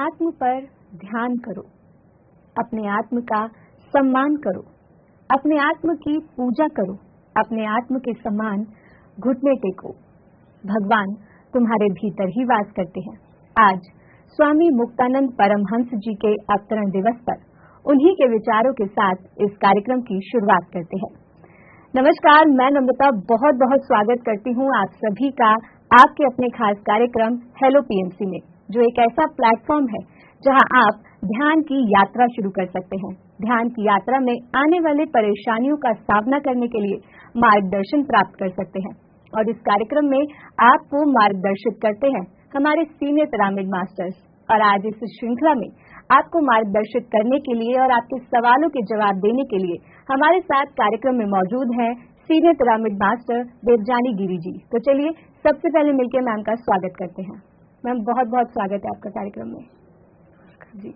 आत्म पर ध्यान करो, अपने आत्म का सम्मान करो, अपने आत्म की पूजा करो, अपने आत्म के समान घुटने टेको। भगवान तुम्हारे भीतर ही वास करते हैं। आज स्वामी मुक्तानंद परमहंस जी के अवतरण दिवस पर उन्हीं के विचारों के साथ इस कार्यक्रम की शुरुआत करते हैं। नमस्कार, मैं नम्रता बहुत बहुत स्वागत करती हूँ आप सभी का आपके अपने खास कार्यक्रम हेलो पीएमसी में, जो एक ऐसा प्लेटफॉर्म है जहां आप ध्यान की यात्रा शुरू कर सकते हैं। ध्यान की यात्रा में आने वाले परेशानियों का सामना करने के लिए मार्गदर्शन प्राप्त कर सकते हैं और इस कार्यक्रम में आपको मार्गदर्शित करते हैं हमारे सीनियर पिरामिड मास्टर्स। और आज इस श्रृंखला में आपको मार्गदर्शित करने के लिए और आपके सवालों के जवाब देने के लिए हमारे साथ कार्यक्रम में मौजूद हैं senior pyramid master Devyani Giri ji. तो चलिए सबसे पहले मिलकर मैम का स्वागत करते हैं। मैम बहुत बहुत स्वागत है आपका कार्यक्रम में जी।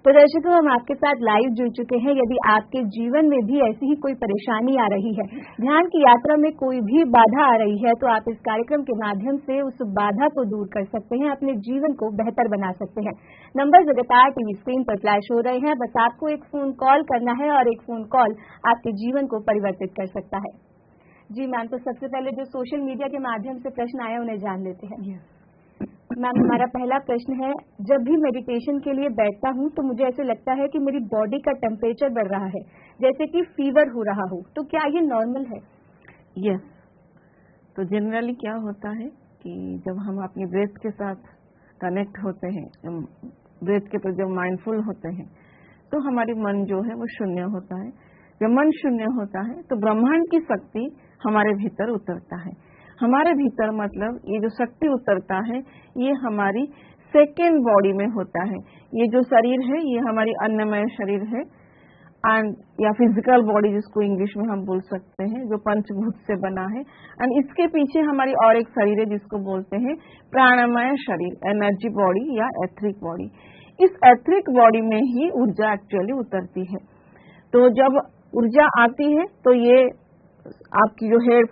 तो दर्शकों, हम आपके साथ लाइव जुड़ चुके हैं। यदि आपके जीवन में भी ऐसी ही कोई परेशानी आ रही है, ध्यान की यात्रा में कोई भी बाधा आ रही है, तो आप इस कार्यक्रम के माध्यम से उस बाधा को दूर कर सकते हैं, अपने जीवन को बेहतर बना सकते हैं। नंबर लगातार टीवी स्क्रीन पर फ्लैश हो रहे हैं, बस आपको एक फोन कॉल करना है और एक फोन कॉल आपके जीवन को परिवर्तित कर सकता है। जी मैम, तो सबसे पहले जो सोशल मीडिया के माध्यम से प्रश्न आया उन्हें जान लेते हैं। मैम, हमारा पहला प्रश्न है, जब भी मेडिटेशन के लिए बैठता हूँ तो मुझे ऐसे लगता है कि मेरी बॉडी का टेम्परेचर बढ़ रहा है, जैसे कि फीवर हो रहा हो, तो क्या ये नॉर्मल है? यस। तो जनरली क्या होता है कि जब हम अपनी ब्रेथ के साथ कनेक्ट होते हैं, ब्रेथ के प्रति जब माइंडफुल होते हैं, तो हमारी मन जो है वो शून्य होता है। जब मन शून्य होता है तो ब्रह्मांड की शक्ति हमारे भीतर उतरता है। हमारे भीतर मतलब ये जो शक्ति उतरता है ये हमारी सेकेंड बॉडी में होता है। ये जो शरीर है ये हमारी अन्नमय शरीर है, एंड या फिजिकल बॉडी जिसको इंग्लिश में हम बोल सकते हैं, जो पंचभूत से बना है। एंड इसके पीछे हमारी और एक शरीर है जिसको बोलते हैं प्राणमय शरीर, एनर्जी बॉडी या एथरिक बॉडी। इस एथरिक बॉडी में ही ऊर्जा एक्चुअली उतरती है। तो जब ऊर्जा आती है तो ये आपकी जो head,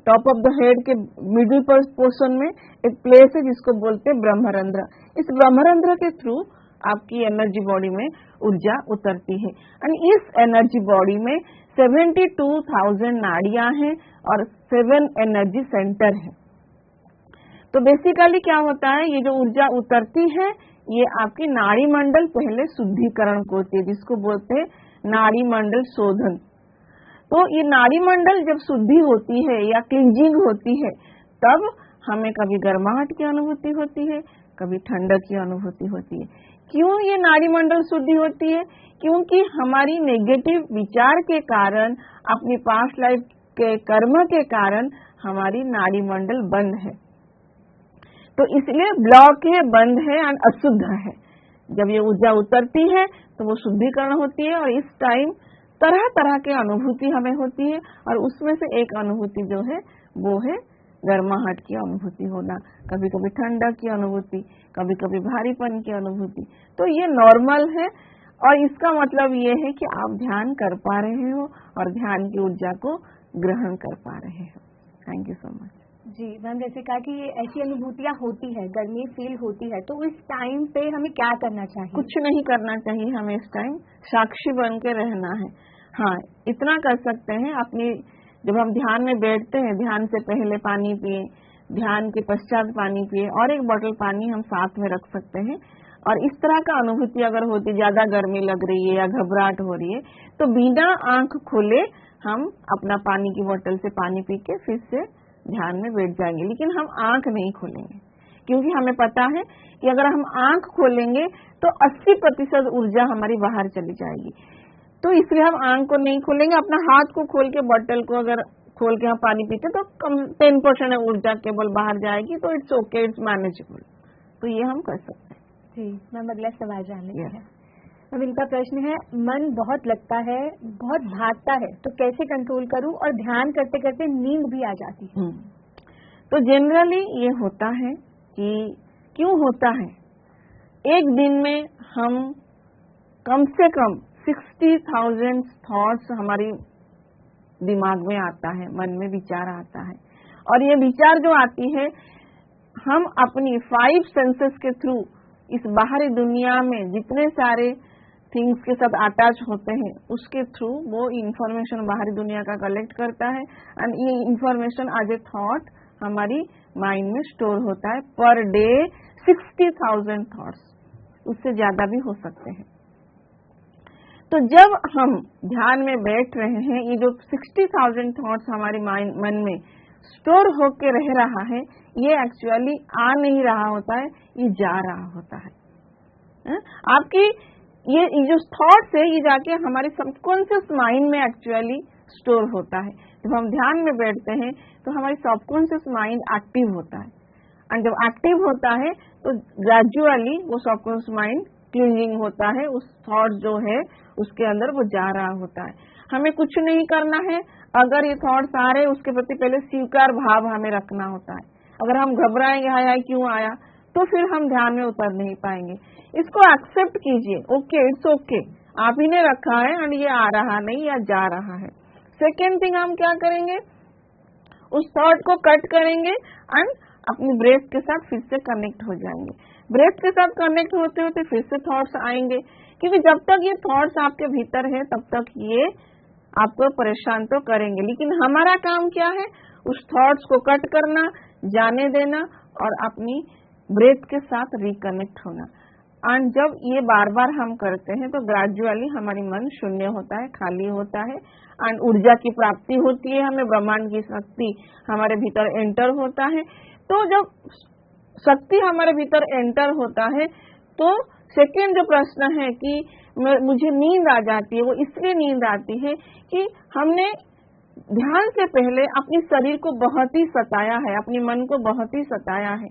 top of the head के मिडिल पोर्शन में एक प्लेस है जिसको बोलते हैं ब्रह्मरंध्र। इस ब्रह्मरंध्र के थ्रू आपकी एनर्जी बॉडी में ऊर्जा उतरती है। एंड इस एनर्जी बॉडी में 72,000 नाड़ियां हैं और 7 एनर्जी सेंटर है। तो बेसिकली क्या होता है, ये जो ऊर्जा उतरती है ये आपकी नाड़ी मंडल पहले शुद्धिकरण को होती है, जिसको बोलते हैं नाड़ी मंडल शोधन। तो ये नाड़ी मंडल जब शुद्धि होती है या क्लींजिंग होती है, तब हमें कभी गर्माहट की अनुभूति होती है, कभी ठंडक की अनुभूति होती है। क्यों ये नाड़ी मंडल शुद्धि होती है? क्योंकि हमारी नेगेटिव विचार के कारण, अपनी पास्ट लाइफ के कर्म के कारण हमारी नाड़ी मंडल बंद है। तो इसलिए ब्लॉक है, बंद है और अशुद्ध है। जब ये ऊर्जा उतरती है तो वो शुद्धिकरण होती है और इस टाइम तरह तरह की अनुभूति हमें होती है, और उसमें से एक अनुभूति जो है वो है गर्माहट की अनुभूति होना, कभी कभी ठंडक की अनुभूति, कभी कभी भारीपन की अनुभूति। तो ये नॉर्मल है और इसका मतलब ये है कि आप ध्यान कर पा रहे हो और ध्यान की ऊर्जा को ग्रहण कर पा रहे हो। Thank you so much. जी मैम, जैसे कहा कि ये ऐसी अनुभूतियां होती है, गर्मी फील होती है, तो इस टाइम पे हमें क्या करना चाहिए? कुछ नहीं करना चाहिए, हमें इस टाइम साक्षी बन के रहना है। हाँ, इतना कर सकते हैं, अपनी जब हम ध्यान में बैठते हैं, ध्यान से पहले पानी पिए, ध्यान के पश्चात पानी पिए, और एक बोतल पानी हम साथ में रख सकते हैं। और इस तरह का अनुभूति अगर होती, ज्यादा गर्मी लग रही है या घबराहट हो रही है, तो बिना आंख खोले हम अपना पानी की बोतल से पानी पी के फिर से ध्यान में बैठ जाएंगे। लेकिन हम आंख नहीं खोलेंगे, क्योंकि हमें पता है कि अगर हम आंख खोलेंगे तो 80% ऊर्जा हमारी बाहर चली जाएगी। तो इसलिए हम आंख को नहीं खोलेंगे। अपना हाथ को खोल के बोतल को अगर खोल के हम पानी पीते तो कम 10% ऊर्जा केवल बाहर जाएगी, तो इट्स ओके, इट्स मैनेजेबल। तो ये हम कर सकते हैं। जी मैम, अगला सवाल जान लेते हैं। अब इनका प्रश्न है, मन बहुत लगता है, बहुत भागता है, तो कैसे कंट्रोल करूं, और ध्यान करते करते नींद भी आ जाती है। तो जनरली ये होता है कि क्यों होता है, एक दिन में हम कम से कम 60,000 थॉट्स हमारी दिमाग में आता है, मन में विचार आता है, और ये विचार जो आती है हम अपनी 5 सेंसेस के थ्रू इस बाहरी दुनिया में जितने सारे थिंग्स के साथ अटैच होते हैं उसके थ्रू वो इंफॉर्मेशन बाहरी दुनिया का कलेक्ट करता है एंड ये इंफॉर्मेशन एज ए थॉट हमारी माइंड में स्टोर होता है। पर डे 60,000 थॉट्स, उससे ज्यादा भी हो सकते हैं। तो जब हम ध्यान में बैठ रहे हैं, ये जो 60,000 थॉट्स हमारे मन में स्टोर होके रह रहा है, ये एक्चुअली आ नहीं रहा होता है, ये जा रहा होता है। आपकी ये जो थॉट्स है ये जाके हमारे सबकॉन्शियस माइंड में एक्चुअली स्टोर होता है। जब हम ध्यान में बैठते हैं तो हमारी सबकॉन्शियस माइंड एक्टिव होता है, एंड जब एक्टिव होता है तो ग्रेजुअली वो सबकॉन्शियस माइंड क्लीनिंग होता है, उस थॉट जो है उसके अंदर वो जा रहा होता है। हमें कुछ नहीं करना है, अगर ये थॉट्स आ रहे उसके प्रति पहले स्वीकार भाव हमें रखना होता है। अगर हम घबराएंगे हाय हाय क्यों आया, तो फिर हम ध्यान में उतर नहीं पाएंगे। इसको एक्सेप्ट कीजिए, ओके इट्स ओके, आप ही ने रखा है एंड ये आ रहा नहीं या जा रहा है। सेकेंड थिंग हम क्या करेंगे, उस थॉट को कट करेंगे एंड अपनी ब्रेथ के साथ फिर से कनेक्ट हो जाएंगे। ब्रेथ के साथ कनेक्ट होते होते फिर से थॉट्स आएंगे, क्योंकि जब तक ये थॉट्स आपके भीतर है तब तक ये आपको परेशान तो करेंगे, लेकिन हमारा काम क्या है, उस थॉट्स को कट करना, जाने देना और अपनी ब्रेथ के साथ रिकनेक्ट होना। एंड जब ये बार बार हम करते हैं तो ग्रेजुअली हमारी मन शून्य होता है, खाली होता है एंड ऊर्जा की प्राप्ति होती है, हमें ब्रह्मांड की शक्ति हमारे भीतर एंटर होता है। तो जब शक्ति हमारे भीतर एंटर होता है तो सेकेंड जो प्रश्न है कि मुझे नींद आ जाती है, वो इसलिए नींद आती है कि हमने ध्यान से पहले अपनी शरीर को बहुत ही सताया है, अपनी मन को बहुत ही सताया है,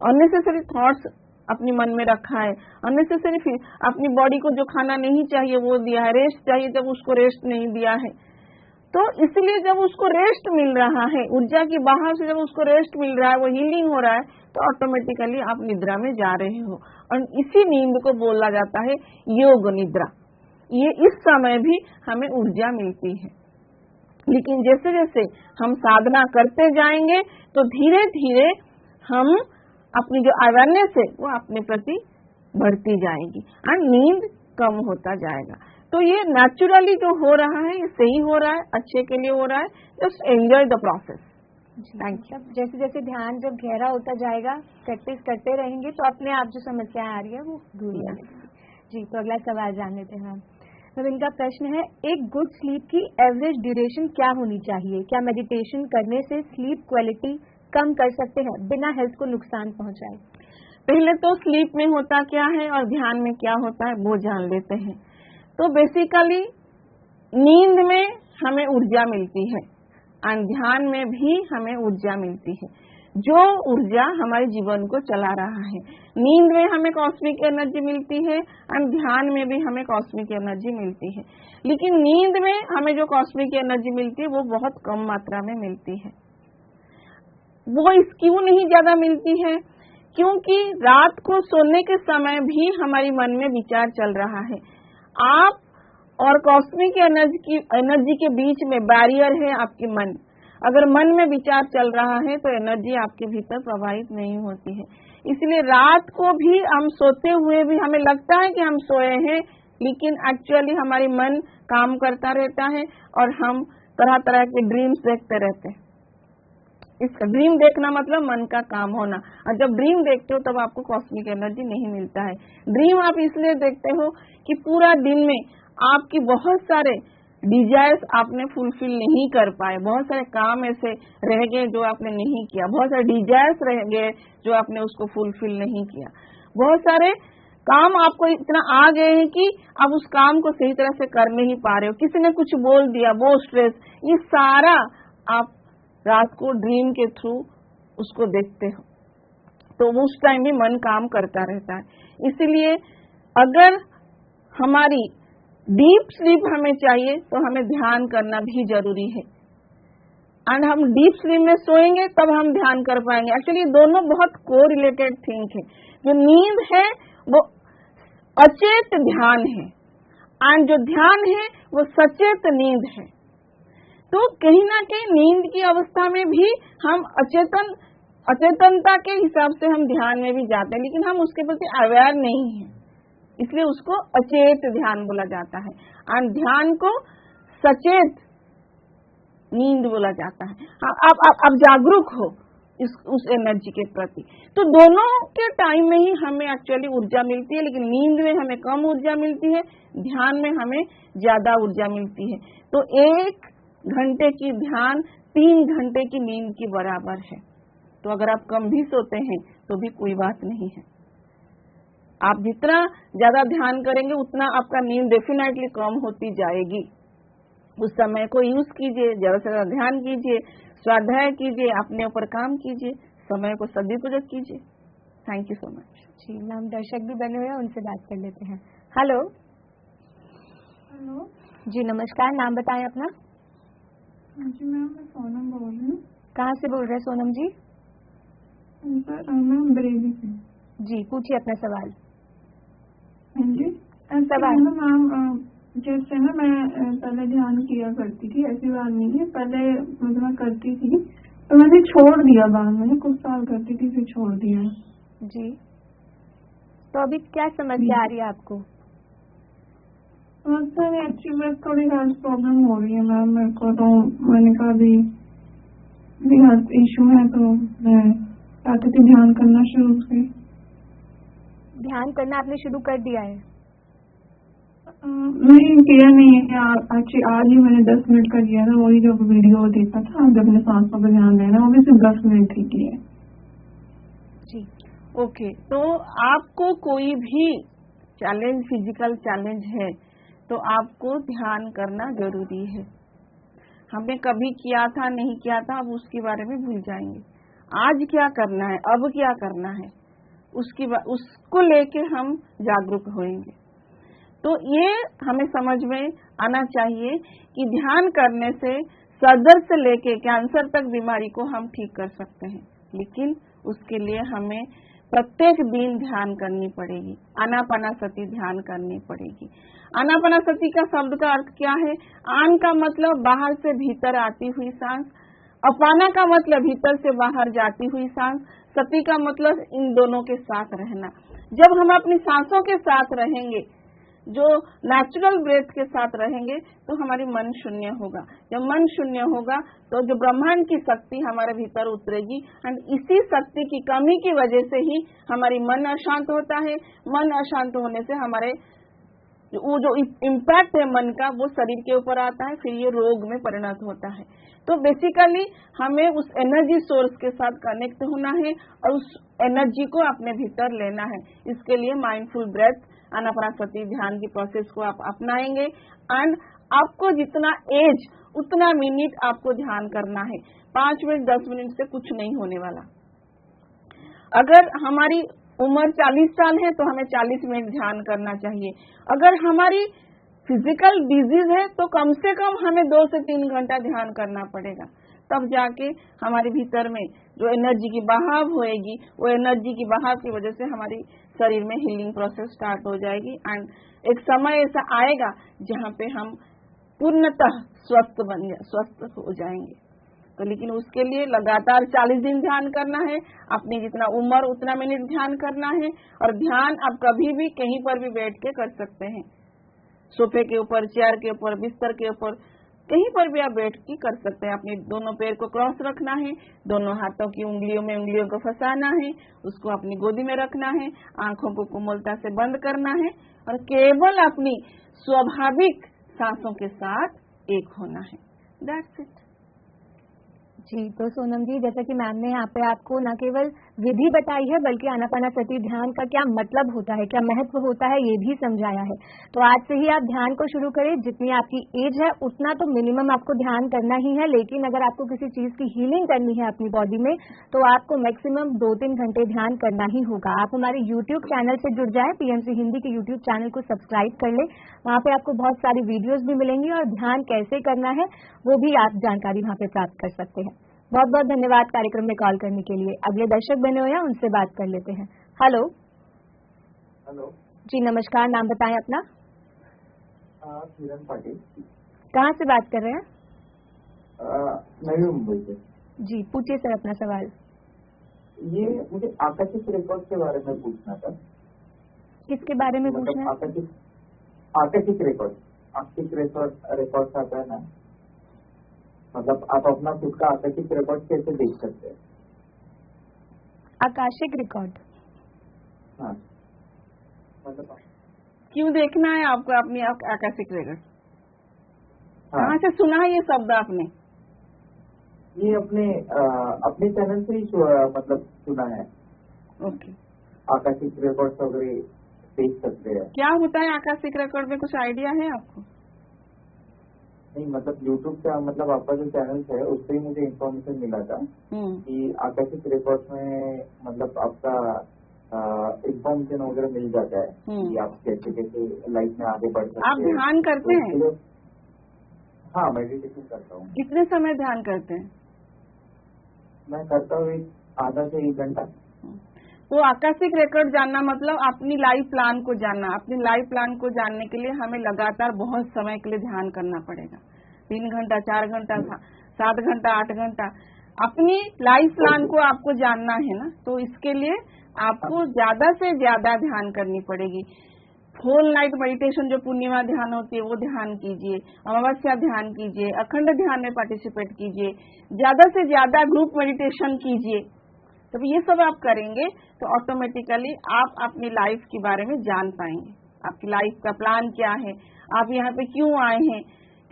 अननेसेसरी थॉट्स अपनी मन में रखा है, अननेसेसरी अपनी बॉडी को जो खाना नहीं चाहिए वो दिया है, रेस्ट चाहिए जब उसको रेस्ट नहीं दिया है। तो इसलिए जब उसको रेस्ट मिल रहा है, ऊर्जा की बाहर से जब उसको रेस्ट मिल रहा है, वो हीलिंग हो रहा है, तो ऑटोमेटिकली आप निद्रा में जा रहे हो। और इसी नींद को बोला जाता है योग निद्रा। ये इस समय भी हमें ऊर्जा मिलती है, लेकिन जैसे जैसे हम साधना करते जाएंगे तो धीरे धीरे हम अपनी जो अवेयरनेस है वो अपने प्रति बढ़ती जाएगी और नींद कम होता जाएगा। तो ये नेचुरली जो हो रहा है ये सही हो रहा है, अच्छे के लिए हो रहा है। Just enjoy the process. Thank you. जैसे जैसे ध्यान जब गहरा होता जाएगा, प्रैक्टिस करते रहेंगे तो अपने आप जो समस्याएं आ रही है वो दूर हो जाएगी। जी, तो अगला सवाल जान लेते हैं मैम। इनका प्रश्न है, एक गुड स्लीप की एवरेज ड्यूरेशन क्या होनी चाहिए? क्या मेडिटेशन करने से स्लीप क्वालिटी कम कर सकते हैं बिना हेल्थ को नुकसान पहुंचाए? पहले तो स्लीप में होता क्या है और ध्यान में क्या होता है वो जान लेते हैं। तो बेसिकली नींद में हमें ऊर्जा मिलती है और ध्यान में भी हमें ऊर्जा मिलती है, जो ऊर्जा हमारे जीवन को चला रहा है। नींद में हमें कॉस्मिक एनर्जी मिलती है और ध्यान में भी हमें कॉस्मिक एनर्जी मिलती है, लेकिन नींद में हमें जो कॉस्मिक एनर्जी मिलती है वो बहुत कम मात्रा में मिलती है। वो क्यों नहीं ज्यादा मिलती है? क्योंकि रात को सोने के समय भी हमारी मन में विचार चल रहा है। आप और कॉस्मिक एनर्जी के बीच में बैरियर है आपकी मन। अगर मन में विचार चल रहा है तो एनर्जी आपके भीतर प्रवाहित नहीं होती है। इसलिए रात को भी हम सोते हुए भी हमें लगता है कि हम सोए हैं, लेकिन एक्चुअली हमारी मन काम करता रहता है और हम तरह तरह के ड्रीम्स देखते रहते हैं। इसका ड्रीम देखना मतलब मन का काम होना, और जब ड्रीम देखते हो तब आपको कॉस्मिक एनर्जी नहीं मिलता है। ड्रीम आप इसलिए देखते हो कि पूरा दिन में आपकी बहुत सारे डिजायर्स आपने फुलफिल नहीं कर पाए, बहुत सारे काम ऐसे रह गए जो आपने नहीं किया, बहुत सारे डिजायर्स रह गए जो आपने उसको फुलफिल नहीं किया, बहुत सारे काम आपको इतना आ गए हैं कि आप उस काम को सही तरह से कर नहीं पा रहे हो, किसी ने कुछ बोल दिया, वो स्ट्रेस, ये सारा आप रात को ड्रीम के थ्रू उसको देखते हो। तो उस टाइम भी मन काम करता रहता है। इसीलिए अगर हमारी डीप स्लीप हमें चाहिए तो हमें ध्यान करना भी जरूरी है, एंड हम डीप स्लीप में सोएंगे तब हम ध्यान कर पाएंगे। एक्चुअली दोनों बहुत को रिलेटेड थिंग है। जो नींद है वो अचेत ध्यान है, एंड जो ध्यान है वो सचेत नींद है। तो कहीं ना कहीं नींद की अवस्था में भी हम अचेतन अचेतनता के हिसाब से हम ध्यान में भी जाते हैं, लेकिन हम उसके प्रति अवेयर नहीं है, इसलिए उसको अचेत ध्यान बोला जाता है। और ध्यान को सचेत नींद बोला जाता है। आप जागरूक हो उस एनर्जी के प्रति। तो दोनों के टाइम में ही हमें एक्चुअली ऊर्जा मिलती है, लेकिन नींद में हमें कम ऊर्जा मिलती है, ध्यान में हमें ज्यादा ऊर्जा मिलती है। तो 1 घंटे की ध्यान 3 घंटे की नींद के बराबर है। तो अगर आप कम भी सोते हैं तो भी कोई बात नहीं है। आप जितना ज्यादा ध्यान करेंगे उतना आपका नींद डेफिनेटली कम होती जाएगी। उस समय को यूज कीजिए, ज्यादा से ज्यादा ध्यान कीजिए, स्वाध्याय कीजिए, अपने ऊपर काम कीजिए, समय को सदुपयोग कीजिए। Thank you so much. जी मैम, दर्शक भी बने हुए हैं, उनसे बात कर लेते हैं। हेलो। हेलो जी नमस्कार, नाम बताएं अपना। जी मैम, मैं सोनम बोल रही हूँ। कहाँ से बोल रहे हैं सोनम जी? मैम बरेली से। जी पूछिए अपना सवाल। हाँ जी, सवाल। मैम जैसे ना मैं पहले ध्यान किया करती थी, ऐसी बात नहीं है, पहले मतलब मैं करती थी तो मैंने छोड़ दिया, बाद में कुछ साल करती थी फिर छोड़ दिया। जी, तो अभी क्या समस्या आ रही है आपको? मतलब एक्चुअली थोड़ी हेल्थ प्रॉब्लम हो रही है मैम मेरे को, तो मैंने कहा अभी हेल्थ इशू है तो मैं चाहती थी ध्यान करना शुरू से। ध्यान करना आपने शुरू कर दिया है? नहीं किया नहीं है, आज ही मैंने 10 मिनट का किया था, वही जो वीडियो देखा था जब अपने सांसों पर ध्यान देना, वो भी सिर्फ 10 मिनट ही किए। जी ओके, तो आपको कोई भी चैलेंज, फिजिकल चैलेंज है तो आपको ध्यान करना जरूरी है। हमने कभी किया था नहीं किया था, अब उसके बारे में भूल जाएंगे। आज क्या करना है, अब क्या करना है, उसको लेके हम जागरूक होएंगे। तो ये हमें समझ में आना चाहिए कि ध्यान करने से सदर से लेके कैंसर तक बीमारी को हम ठीक कर सकते हैं, लेकिन उसके लिए हमें प्रत्येक दिन ध्यान करनी पड़ेगी। आनापानासती ध्यान करनी पड़ेगी। आनापानासती का शब्द का अर्थ क्या है? आन का मतलब बाहर से भीतर आती हुई सांस, अपाना का मतलब भीतर से बाहर जाती हुई सांस, सती का मतलब इन दोनों के साथ रहना। जब हम अपनी सांसों के साथ रहेंगे, जो नेचुरल ब्रेथ के साथ रहेंगे, तो हमारी मन शून्य होगा। जब मन शून्य होगा तो जो ब्रह्मांड की शक्ति हमारे भीतर उतरेगी, एंड इसी शक्ति की कमी की वजह से ही हमारी मन अशांत होता है। मन अशांत होने से हमारे वो जो इम्पैक्ट है मन का, वो शरीर के ऊपर आता है, फिर ये रोग में परिणत होता है। तो बेसिकली हमें उस एनर्जी सोर्स के साथ कनेक्ट होना है और उस एनर्जी को अपने भीतर लेना है। इसके लिए माइंडफुल ब्रेथ, आनापानसती ध्यान की प्रोसेस को आप अपनाएंगे, एंड आपको जितना एज उतना मिनट आपको ध्यान करना है। 5 मिनट 10 मिनट से कुछ नहीं होने वाला। अगर हमारी उम्र 40 साल है तो हमें 40 मिनट ध्यान करना चाहिए। अगर हमारी फिजिकल डिजीज है तो कम से कम हमें 2 से 3 घंटा ध्यान करना पड़ेगा, तब जाके हमारे भीतर में जो एनर्जी की बहाव होएगी, वो एनर्जी की बहाव की वजह से हमारी शरीर में हीलिंग प्रोसेस स्टार्ट हो जाएगी, एंड एक समय ऐसा आएगा जहाँ पे हम पूर्णतः स्वस्थ हो जाएंगे। तो लेकिन उसके लिए लगातार 40 दिन ध्यान करना है, अपनी जितना उम्र उतना मिनट ध्यान करना है। और ध्यान आप कभी भी कहीं पर भी बैठ के कर सकते हैं, सोफे के ऊपर, चेयर के ऊपर, बिस्तर के ऊपर, कहीं पर भी आप बैठ के कर सकते हैं। अपने दोनों पैर को क्रॉस रखना है, दोनों हाथों की उंगलियों में उंगलियों को फंसाना है, उसको अपनी गोदी में रखना है, आंखों को कोमलता से बंद करना है और केवल अपनी स्वाभाविक सांसों के साथ एक होना है। That's it. जी, तो सोनम जी, जैसा कि मैम ने यहाँ पे आपको न केवल विधि बताई है बल्कि आनापानसती ध्यान का क्या मतलब होता है, क्या महत्व होता है, ये भी समझाया है। तो आज से ही आप ध्यान को शुरू करें। जितनी आपकी एज है उतना तो मिनिमम आपको ध्यान करना ही है, लेकिन अगर आपको किसी चीज की हीलिंग करनी है अपनी बॉडी में तो आपको मैक्सिमम 2-3 घंटे ध्यान करना ही होगा। आप हमारे यूट्यूब चैनल से जुड़ जाए, पीएमसी हिंदी के यूट्यूब चैनल को सब्सक्राइब कर ले। वहाँ पे आपको बहुत सारी वीडियोज भी मिलेंगी और ध्यान कैसे करना है वो भी आप जानकारी वहाँ पे प्राप्त कर सकते हैं। बहुत बहुत धन्यवाद कार्यक्रम में कॉल करने के लिए। अगले दर्शक बने हुए हैं, उनसे बात कर लेते हैं। हेलो। हेलो जी नमस्कार, नाम बताएं अपना। किरण पाटिल। कहाँ से बात कर रहे हैं? नवी मुंबई से। जी पूछिए सर अपना सवाल। ये मुझे आकाशिक रिकॉर्ड के बारे में पूछना था। किसके बारे में पूछना है? आकाशिक रिकॉर्ड आता है ना, मतलब आप अपना खुद का आकाशिक रिकॉर्ड कैसे देख सकते हैं? Akashic record? हाँ, मतलब क्यों देखना है आपको अपनी आकाशिक रिकॉर्ड? हाँ, कहाँ से सुना है ये शब्द आपने? ये अपने चैनल से ही मतलब सुना है। ओके, आकाशिक रिकॉर्ड वगैरह देख सकते हैं। क्या होता है आकाशिक रिकॉर्ड में, कुछ आइडिया है आपको? नहीं, मतलब यूट्यूब का, मतलब आपका जो चैनल है उससे ही मुझे इन्फॉर्मेशन मिला था कि आकाशिक रिकॉर्ड में मतलब आपका इन्फॉर्मेशन वगैरह मिल जाता है कि आप कैसे कैसे लाइफ में आगे बढ़ सकते हैं। आप ध्यान करते हैं? हाँ, मेडिटेशन करता हूँ। कितने समय ध्यान करते हैं? मैं करता हूँ आधा से 1 घंटा। तो आकाशिक रिकॉर्ड जानना मतलब अपनी लाइफ प्लान को जानना। अपनी लाइफ प्लान को जानने के लिए हमें लगातार बहुत समय के लिए ध्यान करना पड़ेगा। 3 घंटा, 4 घंटा, 7 घंटा, 8 घंटा। अपनी लाइफ प्लान को आपको जानना है ना, तो इसके लिए आपको ज्यादा से ज्यादा ध्यान करनी पड़ेगी। होल नाइट मेडिटेशन जो पूर्णिमा ध्यान होती है वो ध्यान कीजिए, अमावस्या ध्यान कीजिए, अखंड ध्यान में पार्टिसिपेट कीजिए, ज्यादा से ज्यादा ग्रुप मेडिटेशन कीजिए। तो ये सब आप करेंगे तो ऑटोमेटिकली आप अपनी लाइफ के बारे में जान पाएंगे। आपकी लाइफ का प्लान क्या है, आप यहाँ पे क्यों आए हैं,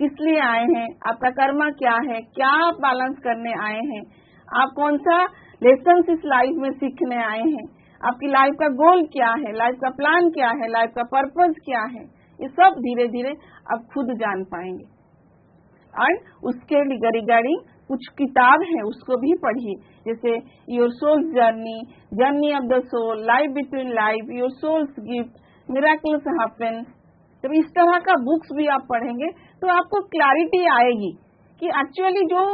किस लिए आए हैं, आपका कर्मा क्या है, क्या आप बैलेंस करने आए हैं, आप कौन सा लेसन इस लाइफ में सीखने आए हैं, आपकी लाइफ का गोल क्या है, लाइफ का प्लान क्या है, लाइफ का पर्पस क्या है। ये सब धीरे धीरे आप खुद जान पाएंगे। और उसके रिगार्डिंग कुछ किताब है उसको भी पढ़िए, जैसे your soul's journey, journey of the soul, life between life, your soul's gift, miracles happen. जब इस तरह का बुक्स भी आप पढ़ेंगे तो आपको क्लैरिटी आएगी कि एक्चुअली जो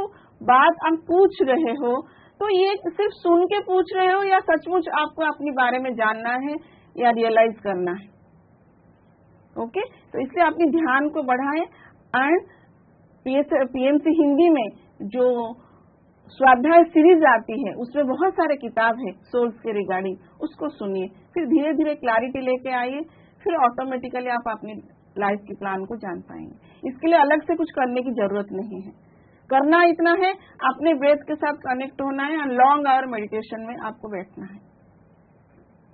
बात आप पूछ रहे हो तो ये सिर्फ सुन के पूछ रहे हो या सचमुच आपको अपने बारे में जानना है या रियलाइज करना है। ओके, तो इसलिए अपने ध्यान को बढ़ाएं। एंड पीएमसी हिंदी में जो स्वाध्याय सीरीज आती है उसमें बहुत सारे किताब है सोल्स के रिगार्डिंग, उसको सुनिए, फिर धीरे धीरे क्लैरिटी लेके आइए, फिर ऑटोमेटिकली आप अपनी लाइफ की प्लान को जान पाएंगे। इसके लिए अलग से कुछ करने की जरूरत नहीं है। करना इतना है, अपने ब्रेथ के साथ कनेक्ट होना है और लॉन्ग आवर मेडिटेशन में आपको बैठना है।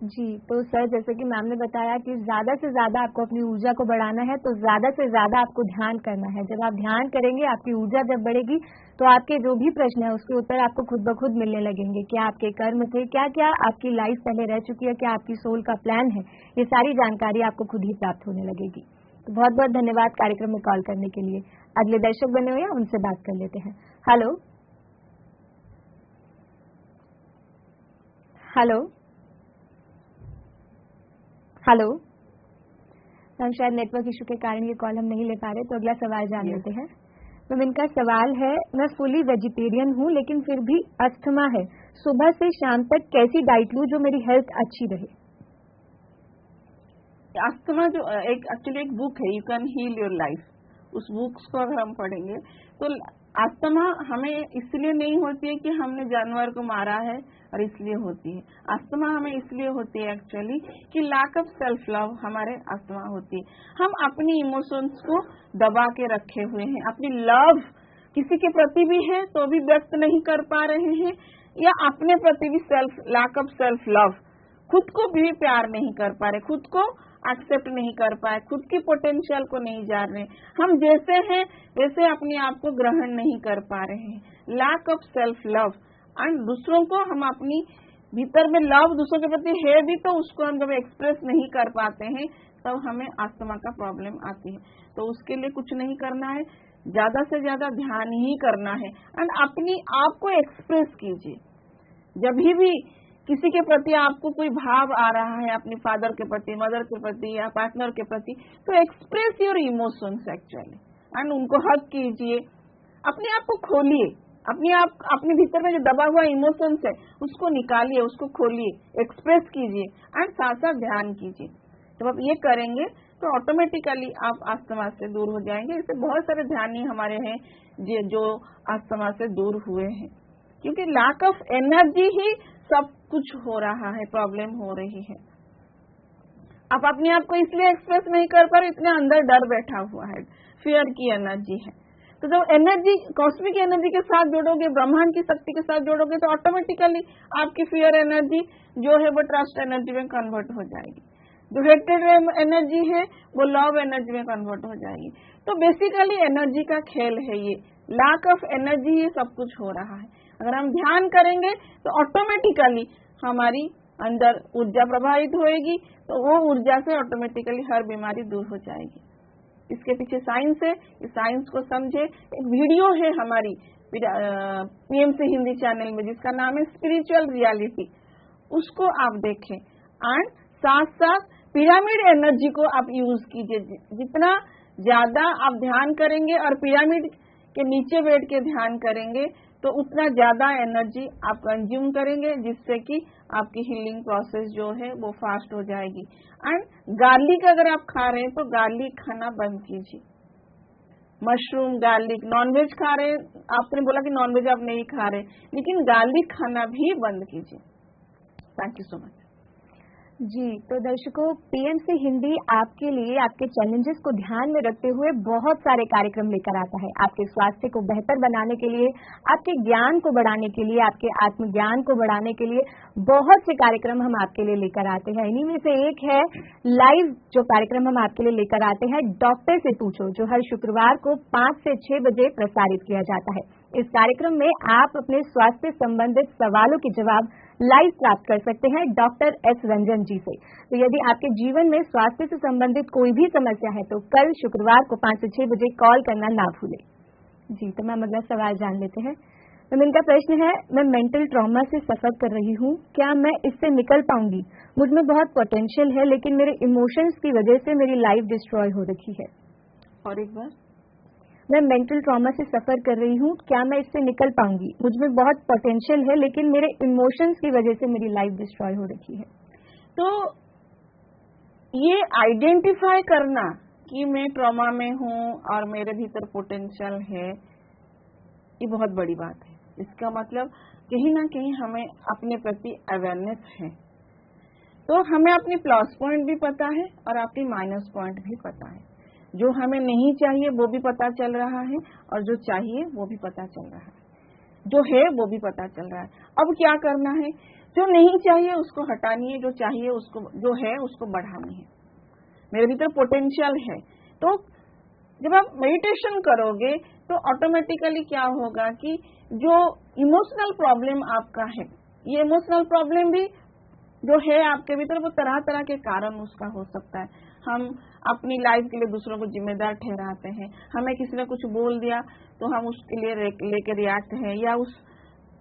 जी, तो सर जैसे कि मैम ने बताया कि ज्यादा से ज्यादा आपको अपनी ऊर्जा को बढ़ाना है, तो ज्यादा से ज्यादा आपको ध्यान करना है। जब आप ध्यान करेंगे, आपकी ऊर्जा जब बढ़ेगी तो आपके जो भी प्रश्न है उसके उत्तर आपको खुद ब खुद मिलने लगेंगे। क्या आपके कर्म थे, क्या क्या आपकी लाइफ पहले रह चुकी है, क्या आपकी सोल का प्लान है, ये सारी जानकारी आपको खुद ही प्राप्त होने लगेगी। तो बहुत बहुत धन्यवाद कार्यक्रम में कॉल करने के लिए। अगले दर्शक बने हुए हैं, उनसे बात कर लेते हैं। हेलो हेलो हेलो मैम, शायद नेटवर्क इशू के कारण ये कॉल हम नहीं ले पा रहे, तो अगला सवाल जान लेते हैं। मैम, इनका सवाल है, मैं फुली वेजिटेरियन हूँ लेकिन फिर भी अस्थमा है, सुबह से शाम तक कैसी डाइट लूँ जो मेरी हेल्थ अच्छी रहे? अस्थमा जो एक्चुअली एक बुक है, you can heal your life, उस बुक्स को अगर हम पढ़ेंगे तो अस्थमा हमें इसलिए नहीं होती है कि हमने जानवर को मारा है और इसलिए होती है। अस्थमा हमें इसलिए होती है एक्चुअली कि लैक ऑफ सेल्फ लव हमारे अस्थमा होती है। हम अपनी इमोशंस को दबा के रखे हुए हैं, अपनी लव किसी के प्रति भी है तो भी व्यक्त नहीं कर पा रहे हैं, या अपने प्रति भी लैक ऑफ सेल्फ लव, खुद को भी प्यार नहीं कर पा रहे, खुद को एक्सेप्ट नहीं कर पाए, खुद की पोटेंशियल को नहीं जान रहे, हम जैसे हैं वैसे अपने आप को ग्रहण नहीं कर पा रहे हैं। Lack of self love, and दूसरों को हम अपनी भीतर में लव दूसरों के प्रति है भी तो उसको हम जब एक्सप्रेस नहीं कर पाते हैं तब हमें अस्थमा का प्रॉब्लम आती है। तो उसके लिए कुछ नहीं करना है, ज्यादा से ज्यादा ध्यान ही करना है एंड अपनी आप को एक्सप्रेस कीजिए। जब भी किसी के प्रति आपको कोई भाव आ रहा है, अपने फादर के प्रति, मदर के प्रति या पार्टनर के प्रति, तो express your emotions actually and उनको हक कीजिए, अपने आप को खोलिए, अपने भीतर में जो दबा हुआ इमोशंस है उसको निकालिए, उसको खोलिए, एक्सप्रेस कीजिए एंड साथ साथ ध्यान कीजिए। जब आप ये करेंगे तो ऑटोमेटिकली आप अस्थमा से दूर हो जाएंगे। इससे बहुत सारे ध्यानी हमारे हैं जो अस्थमा से दूर हुए हैं, क्योंकि लैक ऑफ एनर्जी ही सब कुछ हो रहा है, प्रॉब्लम हो रही है। आप अपने आप को इसलिए एक्सप्रेस नहीं कर पा रहे, इतने अंदर डर बैठा हुआ है, फियर की एनर्जी है। तो जब एनर्जी कॉस्मिक एनर्जी के साथ जोड़ोगे, ब्रह्मांड की शक्ति के साथ जोड़ोगे, तो ऑटोमेटिकली आपकी फियर एनर्जी जो है वो ट्रस्ट एनर्जी में कन्वर्ट हो जाएगी। जो हेटेड एनर्जी है वो लव एनर्जी में कन्वर्ट हो जाएगी। तो बेसिकली एनर्जी का खेल है ये, लैक ऑफ एनर्जी ये सब कुछ हो रहा है। अगर हम ध्यान करेंगे तो ऑटोमेटिकली हमारी अंदर ऊर्जा प्रभावित होएगी, तो वो ऊर्जा से ऑटोमेटिकली हर बीमारी दूर हो जाएगी। इसके पीछे साइंस है, इस साइंस को समझे। एक वीडियो है हमारी पीएमसी हिंदी चैनल में जिसका नाम है स्पिरिचुअल रियलिटी, उसको आप देखें। एंड साथ साथ पिरामिड एनर्जी को आप यूज कीजिए। जितना ज्यादा आप ध्यान करेंगे और पिरामिड के नीचे बैठ के ध्यान करेंगे तो उतना ज्यादा एनर्जी आप कंज्यूम करेंगे, जिससे कि आपकी हीलिंग प्रोसेस जो है वो फास्ट हो जाएगी। एंड गार्लिक अगर आप खा रहे हैं तो गार्लिक खाना बंद कीजिए। मशरूम, गार्लिक, नॉनवेज खा रहे हैं, आपने बोला कि नॉनवेज आप नहीं खा रहे, लेकिन गार्लिक खाना भी बंद कीजिए। थैंक यू सो मच जी। तो दर्शकों, पीएमसी हिंदी आपके लिए आपके चैलेंजेस को ध्यान में रखते हुए बहुत सारे कार्यक्रम लेकर आता है। आपके स्वास्थ्य को बेहतर बनाने के लिए, आपके ज्ञान को बढ़ाने के लिए, आपके आत्मज्ञान को बढ़ाने के लिए बहुत से कार्यक्रम हम आपके लिए लेकर आते हैं। इन्हीं में से एक है लाइव जो कार्यक्रम हम आपके लिए लेकर आते हैं, डॉक्टर से पूछो, जो हर शुक्रवार को 5 से 6 बजे प्रसारित किया जाता है। इस कार्यक्रम में आप अपने स्वास्थ्य संबंधित सवालों के जवाब लाइव प्राप्त कर सकते हैं डॉक्टर एस रंजन जी से। तो यदि आपके जीवन में स्वास्थ्य से संबंधित कोई भी समस्या है तो कल शुक्रवार को 5 से 6 बजे कॉल करना ना भूलें। जी, तो मैम अगला सवाल जान लेते हैं। तो इनका प्रश्न है, मैं मेंटल ट्रॉमा से सफर कर रही हूँ, क्या मैं इससे निकल पाऊंगी? मुझ में बहुत पोटेंशियल है, लेकिन मेरे इमोशंस की वजह से मेरी लाइफ डिस्ट्रॉय हो रखी है। और एक बार, मैं मेंटल ट्रॉमा से सफर कर रही हूँ, क्या मैं इससे निकल पाऊंगी? मुझ में बहुत पोटेंशियल है, लेकिन मेरे इमोशंस की वजह से मेरी लाइफ डिस्ट्रॉय हो रखी है। तो ये आइडेंटिफाई करना कि मैं ट्रॉमा में हूँ और मेरे भीतर पोटेंशियल है, ये बहुत बड़ी बात है। इसका मतलब कहीं ना कहीं हमें अपने प्रति अवेयरनेस है, तो हमें अपनी प्लस पॉइंट भी पता है और अपनी माइनस पॉइंट भी पता है। जो हमें नहीं चाहिए वो भी पता चल रहा है और जो चाहिए वो भी पता चल रहा है, जो है वो भी पता चल रहा है। अब क्या करना है? जो नहीं चाहिए उसको हटानी है, जो चाहिए उसको, जो है उसको बढ़ानी है। मेरे भीतर पोटेंशियल है, तो जब आप मेडिटेशन करोगे तो ऑटोमेटिकली क्या होगा कि जो इमोशनल प्रॉब्लम आपका है, ये इमोशनल प्रॉब्लम भी जो है आपके भीतर, वो तरह तरह के कारण उसका हो सकता है। हम अपनी लाइफ के लिए दूसरों को जिम्मेदार ठहराते हैं। हमें किसी ने कुछ बोल दिया तो हम उसके लिए लेके रिएक्ट हैं, या उस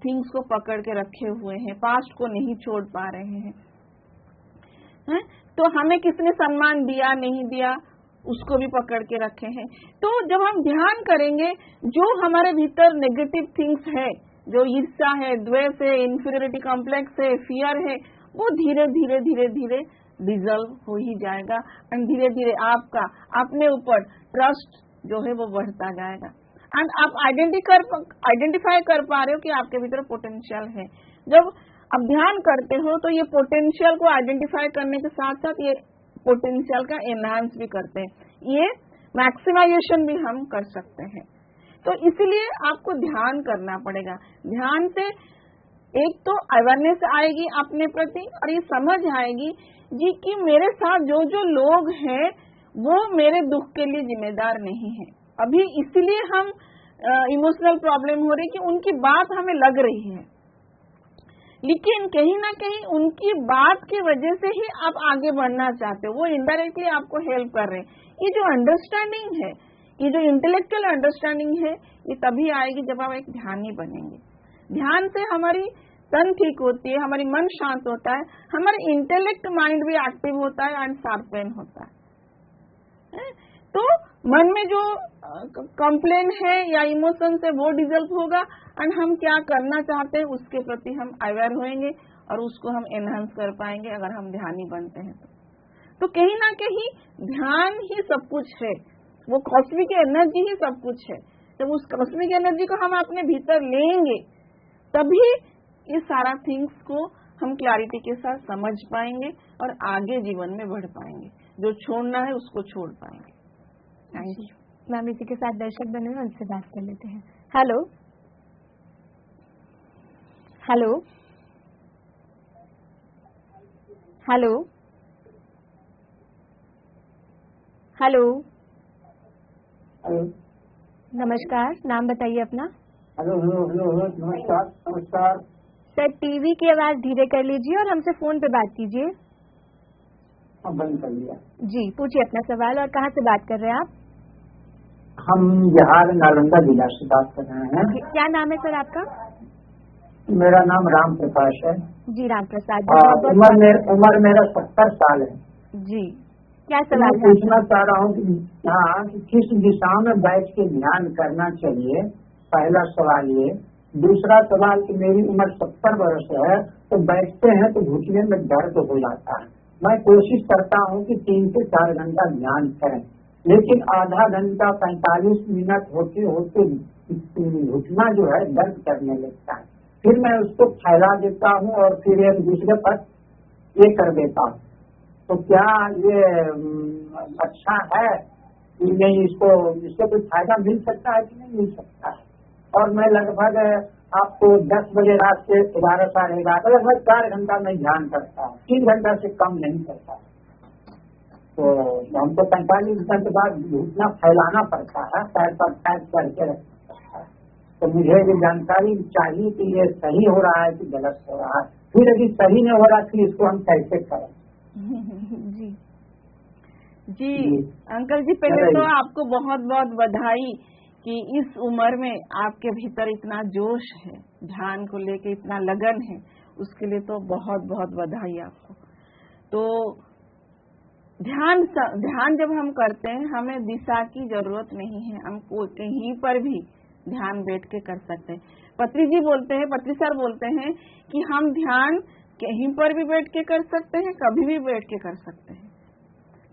थिंग्स को पकड़ के रखे हुए हैं, पास्ट को नहीं छोड़ पा रहे हैं। तो हमें किसने सम्मान दिया नहीं दिया उसको भी पकड़ के रखे हैं। तो जब हम ध्यान करेंगे, जो हमारे भीतर नेगेटिव थिंग्स है, जो ईर्ष्या है, द्वेष है, इंफीरियरिटी कॉम्प्लेक्स है, फियर है, वो धीरे धीरे धीरे धीरे डिजॉल्व हो ही जाएगा। एंड धीरे धीरे आपका अपने ऊपर ट्रस्ट जो है वो बढ़ता जाएगा। एंड आप आइडेंटिफाई कर पा रहे हो कि आपके भीतर पोटेंशियल है। जब आप ध्यान करते हो तो ये पोटेंशियल को आइडेंटिफाई करने के साथ साथ ये पोटेंशियल का एनहांस भी करते हैं, ये मैक्सिमाइजेशन भी हम कर सकते हैं। तो इसलिए आपको ध्यान करना पड़ेगा। ध्यान से एक तो अवेयरनेस आएगी अपने प्रति, और ये समझ आएगी जी कि मेरे साथ जो जो लोग हैं वो मेरे दुख के लिए जिम्मेदार नहीं है। अभी इसलिए हम इमोशनल प्रॉब्लम हो रही कि उनकी बात हमें लग रही है, लेकिन कहीं ना कहीं उनकी बात की वजह से ही आप आगे बढ़ना चाहते हो, वो इनडायरेक्टली आपको हेल्प कर रहे हैं। ये जो अंडरस्टैंडिंग है, ये जो इंटेलेक्चुअल अंडरस्टैंडिंग है, ये तभी आएगी जब आप एक ध्यानी बनेंगे। ध्यान से हमारी तन ठीक होती है, हमारी मन शांत होता है, हमारे इंटेलेक्ट माइंड भी एक्टिव होता है एंड शार्पन होता है। तो मन में जो कंप्लेन है या इमोशन है वो डिजल्व होगा, एंड हम क्या करना चाहते हैं उसके प्रति हम अवेयर होएंगे और उसको हम एनहांस कर पाएंगे अगर हम ध्यानी बनते हैं। तो कहीं ना कहीं ध्यान ही सब कुछ है, वो कॉस्मिक एनर्जी ही सब कुछ है। जब उस कॉस्मिक एनर्जी को हम अपने भीतर लेंगे तभी ये सारा थिंग्स को हम क्लैरिटी के साथ समझ पाएंगे और आगे जीवन में बढ़ पाएंगे। जो छोड़ना है उसको छोड़ पाएंगे। Thank you ma'am. इसी के साथ दर्शक बने हुए उनसे बात कर लेते हैं। हेलो हेलो हेलो हेलो नमस्कार, नाम बताइए अपना। हेलो हेलो हेलो हेलो, नमस्कार नमस्कार। सर टीवी की आवाज धीरे कर लीजिए और हमसे फोन पे बात कीजिए। बंद कर लिया जी, पूछिए अपना सवाल और कहाँ से बात कर रहे हैं आप? हम बिहार नालंदा जिला से बात कर रहे हैं। क्या नाम है सर आपका? मेरा नाम राम प्रकाश है। जी राम प्रसाद। उम्र मेरा 70 साल है। जी, क्या सवाल है? पूछना चाह रहा हूँ कि किस दिशा में बैठ के ध्यान करना चाहिए, पहला सवाल ये। दूसरा सवाल कि मेरी उम्र 70 वर्ष है, तो बैठते हैं तो घुटने में दर्द हो जाता है। मैं कोशिश करता हूँ कि 3 से 4 घंटा ध्यान करें, लेकिन आधा घंटा 45 मिनट होते होते घुटना जो है दर्द करने लगता है। फिर मैं उसको फैला देता हूँ और फिर एक दूसरे पर ये कर देता हूँ। तो क्या ये अच्छा है कि नहीं? इससे कोई फायदा मिल सकता है कि नहीं मिल सकता है? और मैं लगभग आपको 10 बजे रात से 11 साढ़े 11 लगभग 4 घंटा में ध्यान करता हूँ, 3 घंटा से कम नहीं करता। तो हमको 45 मिनट बाद घुटना फैलाना पड़ता है, पैर पर पैर करके रखना पड़ता है। तो मुझे ये जानकारी चाहिए कि ये सही हो रहा है कि गलत हो रहा है। फिर यदि सही नहीं हो रहा फिर इसको हम कैसे करें? जी जी अंकल जी, पहले तो आपको बहुत बहुत बधाई कि इस उम्र में आपके भीतर इतना जोश है, ध्यान को लेके इतना लगन है, उसके लिए तो बहुत बहुत बधाई आपको। तो ध्यान जब हम करते हैं हमें दिशा की जरूरत नहीं है, हम कहीं पर भी ध्यान बैठ के कर सकते हैं। पत्री सर बोलते हैं कि हम ध्यान कहीं पर भी बैठ के कर सकते हैं, कभी भी बैठ के कर सकते हैं।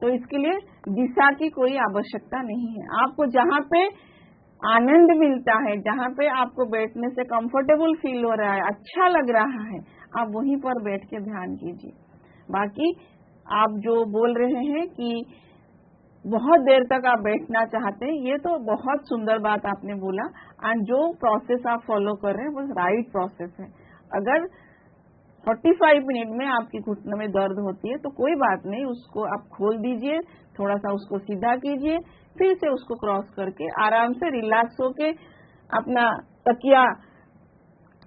तो इसके लिए दिशा की कोई आवश्यकता नहीं है। आपको जहाँ पे आनंद मिलता है, जहाँ पे आपको बैठने से कंफर्टेबल फील हो रहा है, अच्छा लग रहा है, आप वहीं पर बैठ के ध्यान कीजिए। बाकी आप जो बोल रहे हैं कि बहुत देर तक आप बैठना चाहते हैं, ये तो बहुत सुंदर बात आपने बोला। एंड जो प्रोसेस आप फॉलो कर रहे हैं वो राइट प्रोसेस है। अगर 45 मिनट में आपकी घुटने में दर्द होती है तो कोई बात नहीं, उसको आप खोल दीजिए, थोड़ा सा उसको सीधा कीजिए, फिर से उसको क्रॉस करके आराम से रिलैक्स होके अपना तकिया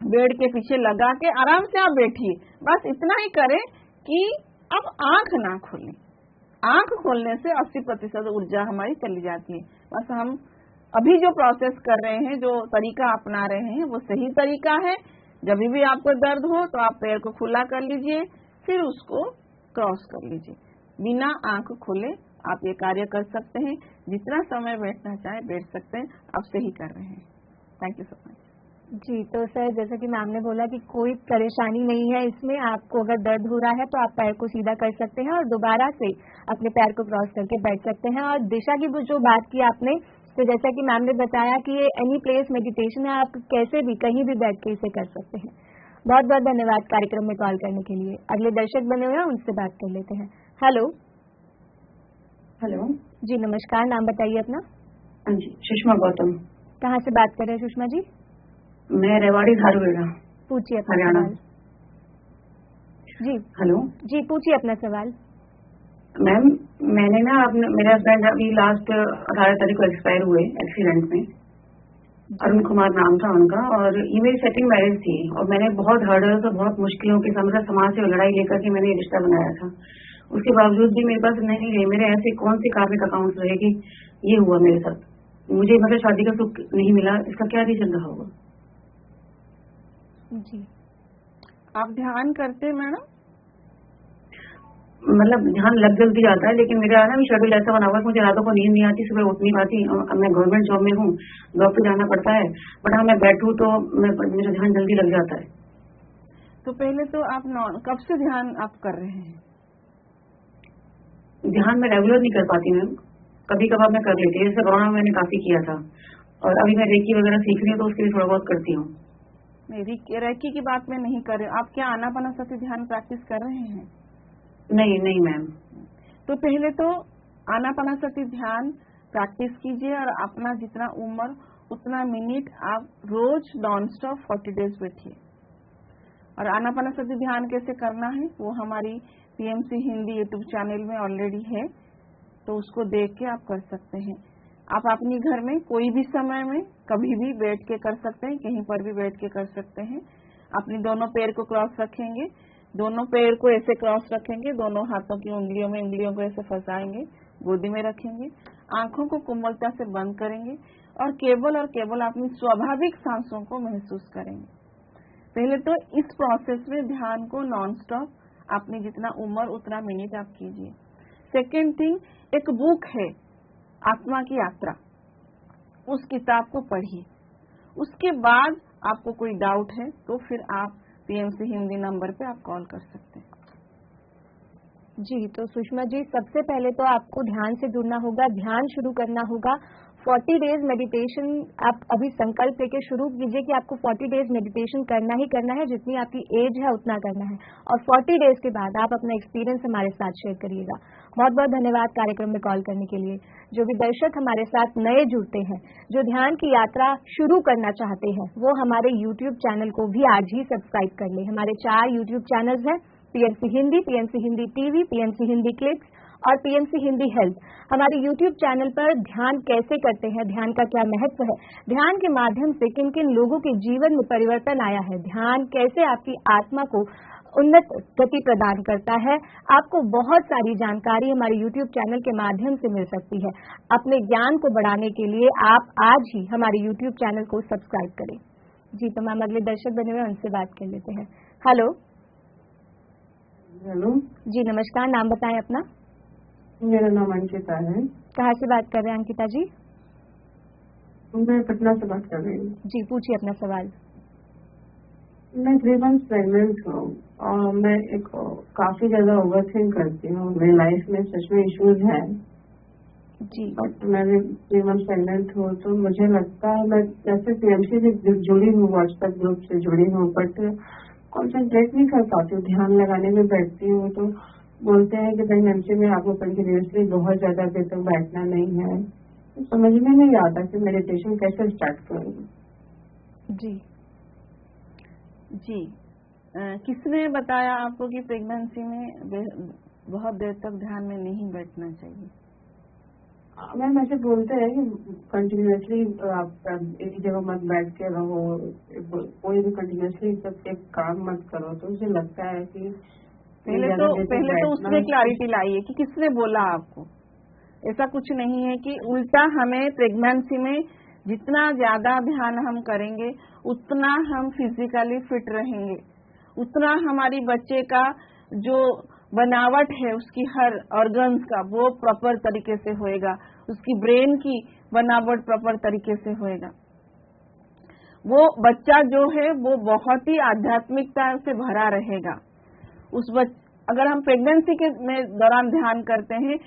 बेड के पीछे लगा के आराम से आप बैठिए। बस इतना ही करें कि अब आंख ना खोलें। आंख खोलने से 80% ऊर्जा हमारी चली जाती है। बस हम अभी जो प्रोसेस कर रहे हैं, जो तरीका अपना रहे हैं, वो सही तरीका है। जब भी आपको दर्द हो तो आप पैर को खुला कर लीजिए, फिर उसको क्रॉस कर लीजिए। बिना आंख खोले आप ये कार्य कर सकते हैं। जितना समय बैठना चाहे बैठ सकते हैं। आप सही कर रहे हैं। Thank you so much. जी, तो सर जैसा कि मैम ने बोला कि कोई परेशानी नहीं है इसमें। आपको अगर दर्द हो रहा है तो आप पैर को सीधा कर सकते हैं और दोबारा से अपने पैर को क्रॉस करके बैठ सकते हैं। और दिशा की जो बात की आपने, तो जैसा कि मैम ने बताया कि ये एनी प्लेस मेडिटेशन है, आप कैसे भी कहीं भी बैठ के इसे कर सकते हैं। बहुत बहुत धन्यवाद कार्यक्रम में कॉल करने के लिए। अगले दर्शक बने हुए हैं, उनसे बात कर लेते हैं। हेलो हेलो जी, नमस्कार, नाम बताइए अपना। हाँ जी, सुषमा गौतम। कहाँ से बात कर रहे हैं सुषमा जी? मैं रेवाड़ी धारवेड़ा। पूछिए अपना हरियाणा। सवाल। जी हेलो जी, पूछिए अपना सवाल। मैम, मैंने ना अपने मेरे हस्बैंड अभी लास्ट 18 तारीख को एक्सपायर हुए एक्सीडेंट में। अरुण कुमार नाम था उनका, और ये मेरी सेटिंग मैरिज थी और मैंने बहुत हर्डल्स और बहुत मुश्किलों के साथ समाज से लड़ाई लेकर के मैंने ये रिश्ता बनाया था। उसके बावजूद भी मेरे पास नहीं रहे। मेरे ऐसे कौन से कार्मिक अकाउंट्स रहे कि ये हुआ मेरे साथ? मुझे मतलब शादी का सुख नहीं मिला, इसका क्या रीजन रहा होगा? जी, आप ध्यान करते हैं मैडम? मतलब ध्यान लग जल्दी जाता है, लेकिन मेरा ना शेड्यूल ऐसा बना हुआ है, मुझे रातों को नींद नहीं आती, सुबह उठ नहीं पाती। मैं गवर्नमेंट जॉब में हूँ, जॉब पे जाना पड़ता है, बट हाँ मैं बैठूँ तो मेरा ध्यान जल्दी लग जाता है। तो पहले तो आप कब से ध्यान आप कर रहे हैं? ध्यान में रेगुलर नहीं कर पाती मैम, कभी कभार मैं कर लेती हूँ। जैसे कोरोना में मैंने काफी किया था, और अभी मैं रेकी वगैरह सीख रही हूँ तो उसके लिए थोड़ा बहुत करती हूँ। रेकी की बात मैं नहीं कर रही हूँ। आप क्या आनापानसती ध्यान प्रैक्टिस कर रहे हैं? नहीं मैम। तो पहले तो आनापानसती ध्यान प्रैक्टिस कीजिए और अपना जितना उम्र उतना मिनट आप रोज नॉन स्टॉप 40 डेज बैठिए। और आनापानसती ध्यान कैसे करना है वो हमारी पीएमसी हिंदी यूट्यूब चैनल में ऑलरेडी है, तो उसको देख के आप कर सकते हैं। आप अपने घर में कोई भी समय में कभी भी बैठ के कर सकते हैं, कहीं पर भी बैठ के कर सकते हैं। अपनी दोनों पैर को क्रॉस रखेंगे, दोनों पैर को ऐसे क्रॉस रखेंगे, दोनों हाथों की उंगलियों को ऐसे फंसाएंगे, गोदी में रखेंगे, आंखों को कोमलता से बंद करेंगे और केवल अपनी स्वाभाविक सांसों को महसूस करेंगे। पहले तो इस प्रोसेस में ध्यान को नॉन स्टॉप अपनी जितना उम्र उतना मिनट आप कीजिए। सेकेंड थिंग, एक बुक है आत्मा की यात्रा, उस किताब को पढ़िए। उसके बाद आपको कोई डाउट है तो फिर आप पीएमसी हिंदी नंबर पे आप कॉल कर सकते हैं। जी, तो सुषमा जी, सबसे पहले तो आपको ध्यान से जुड़ना होगा, ध्यान शुरू करना होगा। 40 डेज मेडिटेशन आप अभी संकल्प लेके शुरू कीजिए कि आपको 40 डेज मेडिटेशन करना ही करना है, जितनी आपकी एज है उतना करना है। और 40 डेज के बाद आप अपना एक्सपीरियंस हमारे साथ शेयर करिएगा। बहुत बहुत धन्यवाद कार्यक्रम में कॉल करने के लिए। जो भी दर्शक हमारे साथ नए जुड़ते हैं, जो ध्यान की यात्रा शुरू करना चाहते हैं, वो हमारे यूट्यूब चैनल को भी आज ही सब्सक्राइब कर ले। हमारे 4 यूट्यूब चैनल्स हैं, PMC Hindi, PMC Hindi TV, PMC Hindi clips और पीएमसी हिंदी हेल्थ। हमारे यूट्यूब चैनल पर ध्यान कैसे करते हैं, ध्यान का क्या महत्व है, ध्यान के माध्यम से किन किन लोगों के जीवन में परिवर्तन आया है, ध्यान कैसे आपकी आत्मा को उन्नत गति प्रदान करता है, आपको बहुत सारी जानकारी हमारे यूट्यूब चैनल के माध्यम से मिल सकती है। अपने ज्ञान को बढ़ाने के लिए आप आज ही हमारे यूट्यूब चैनल को सब्सक्राइब करें। जी, तो मैम अगले दर्शक बने हुए उनसे बात कर लेते हैं। हेलो जी, नमस्कार, नाम बताएं अपना। मेरा नाम अंकिता है। कहाँ से बात कर रहे हैं अंकिता जी? मैं पटना से बात कर रही हूँ। जी, पूछिए अपना सवाल। मैं 3 months प्रेगनेंट हूँ और मैं काफी ज्यादा ओवरथिंक करती हूँ। मेरी लाइफ में सच में इश्यूज हैं जी। बट मैं 3 months प्रेगनेंट हूँ तो मुझे लगता है, मैं जैसे पीएमसी से जुड़ी हूँ, व्हाट्सएप ग्रुप से जुड़ी हूँ, बट कॉन्सेंट्रेट नहीं कर पाती हूँ। ध्यान लगाने में बैठती हूँ तो बोलते हैं कि प्रेगनेंसी में आपको कंटिन्यूसली बहुत ज्यादा देर तक बैठना नहीं है। तो समझ में नहीं आता कि मेडिटेशन कैसे स्टार्ट करूँ। जी, किसने बताया आपको कि प्रेगनेंसी में बहुत देर तक ध्यान में नहीं बैठना चाहिए? मैम ऐसे बोलते हैं कि कंटिन्यूसली आप एक जगह मत बैठ के रहो, कोई भी कंटिन्यूसली एक काम मत करो। तो मुझे लगता है कि पहले तो उसमें क्लैरिटी लाइए कि किसने बोला आपको। ऐसा कुछ नहीं है कि उल्टा हमें प्रेगनेंसी में जितना ज्यादा ध्यान हम करेंगे उतना हम फिजिकली फिट रहेंगे, उतना हमारी बच्चे का जो बनावट है उसकी हर ऑर्गन्स का वो प्रॉपर तरीके से होएगा, उसकी ब्रेन की बनावट प्रॉपर तरीके से होएगा। वो बच्चा जो है वो बहुत ही आध्यात्मिकता से भरा रहेगा। अगर हम प्रेगनेंसी के दौरान ध्यान करते हैं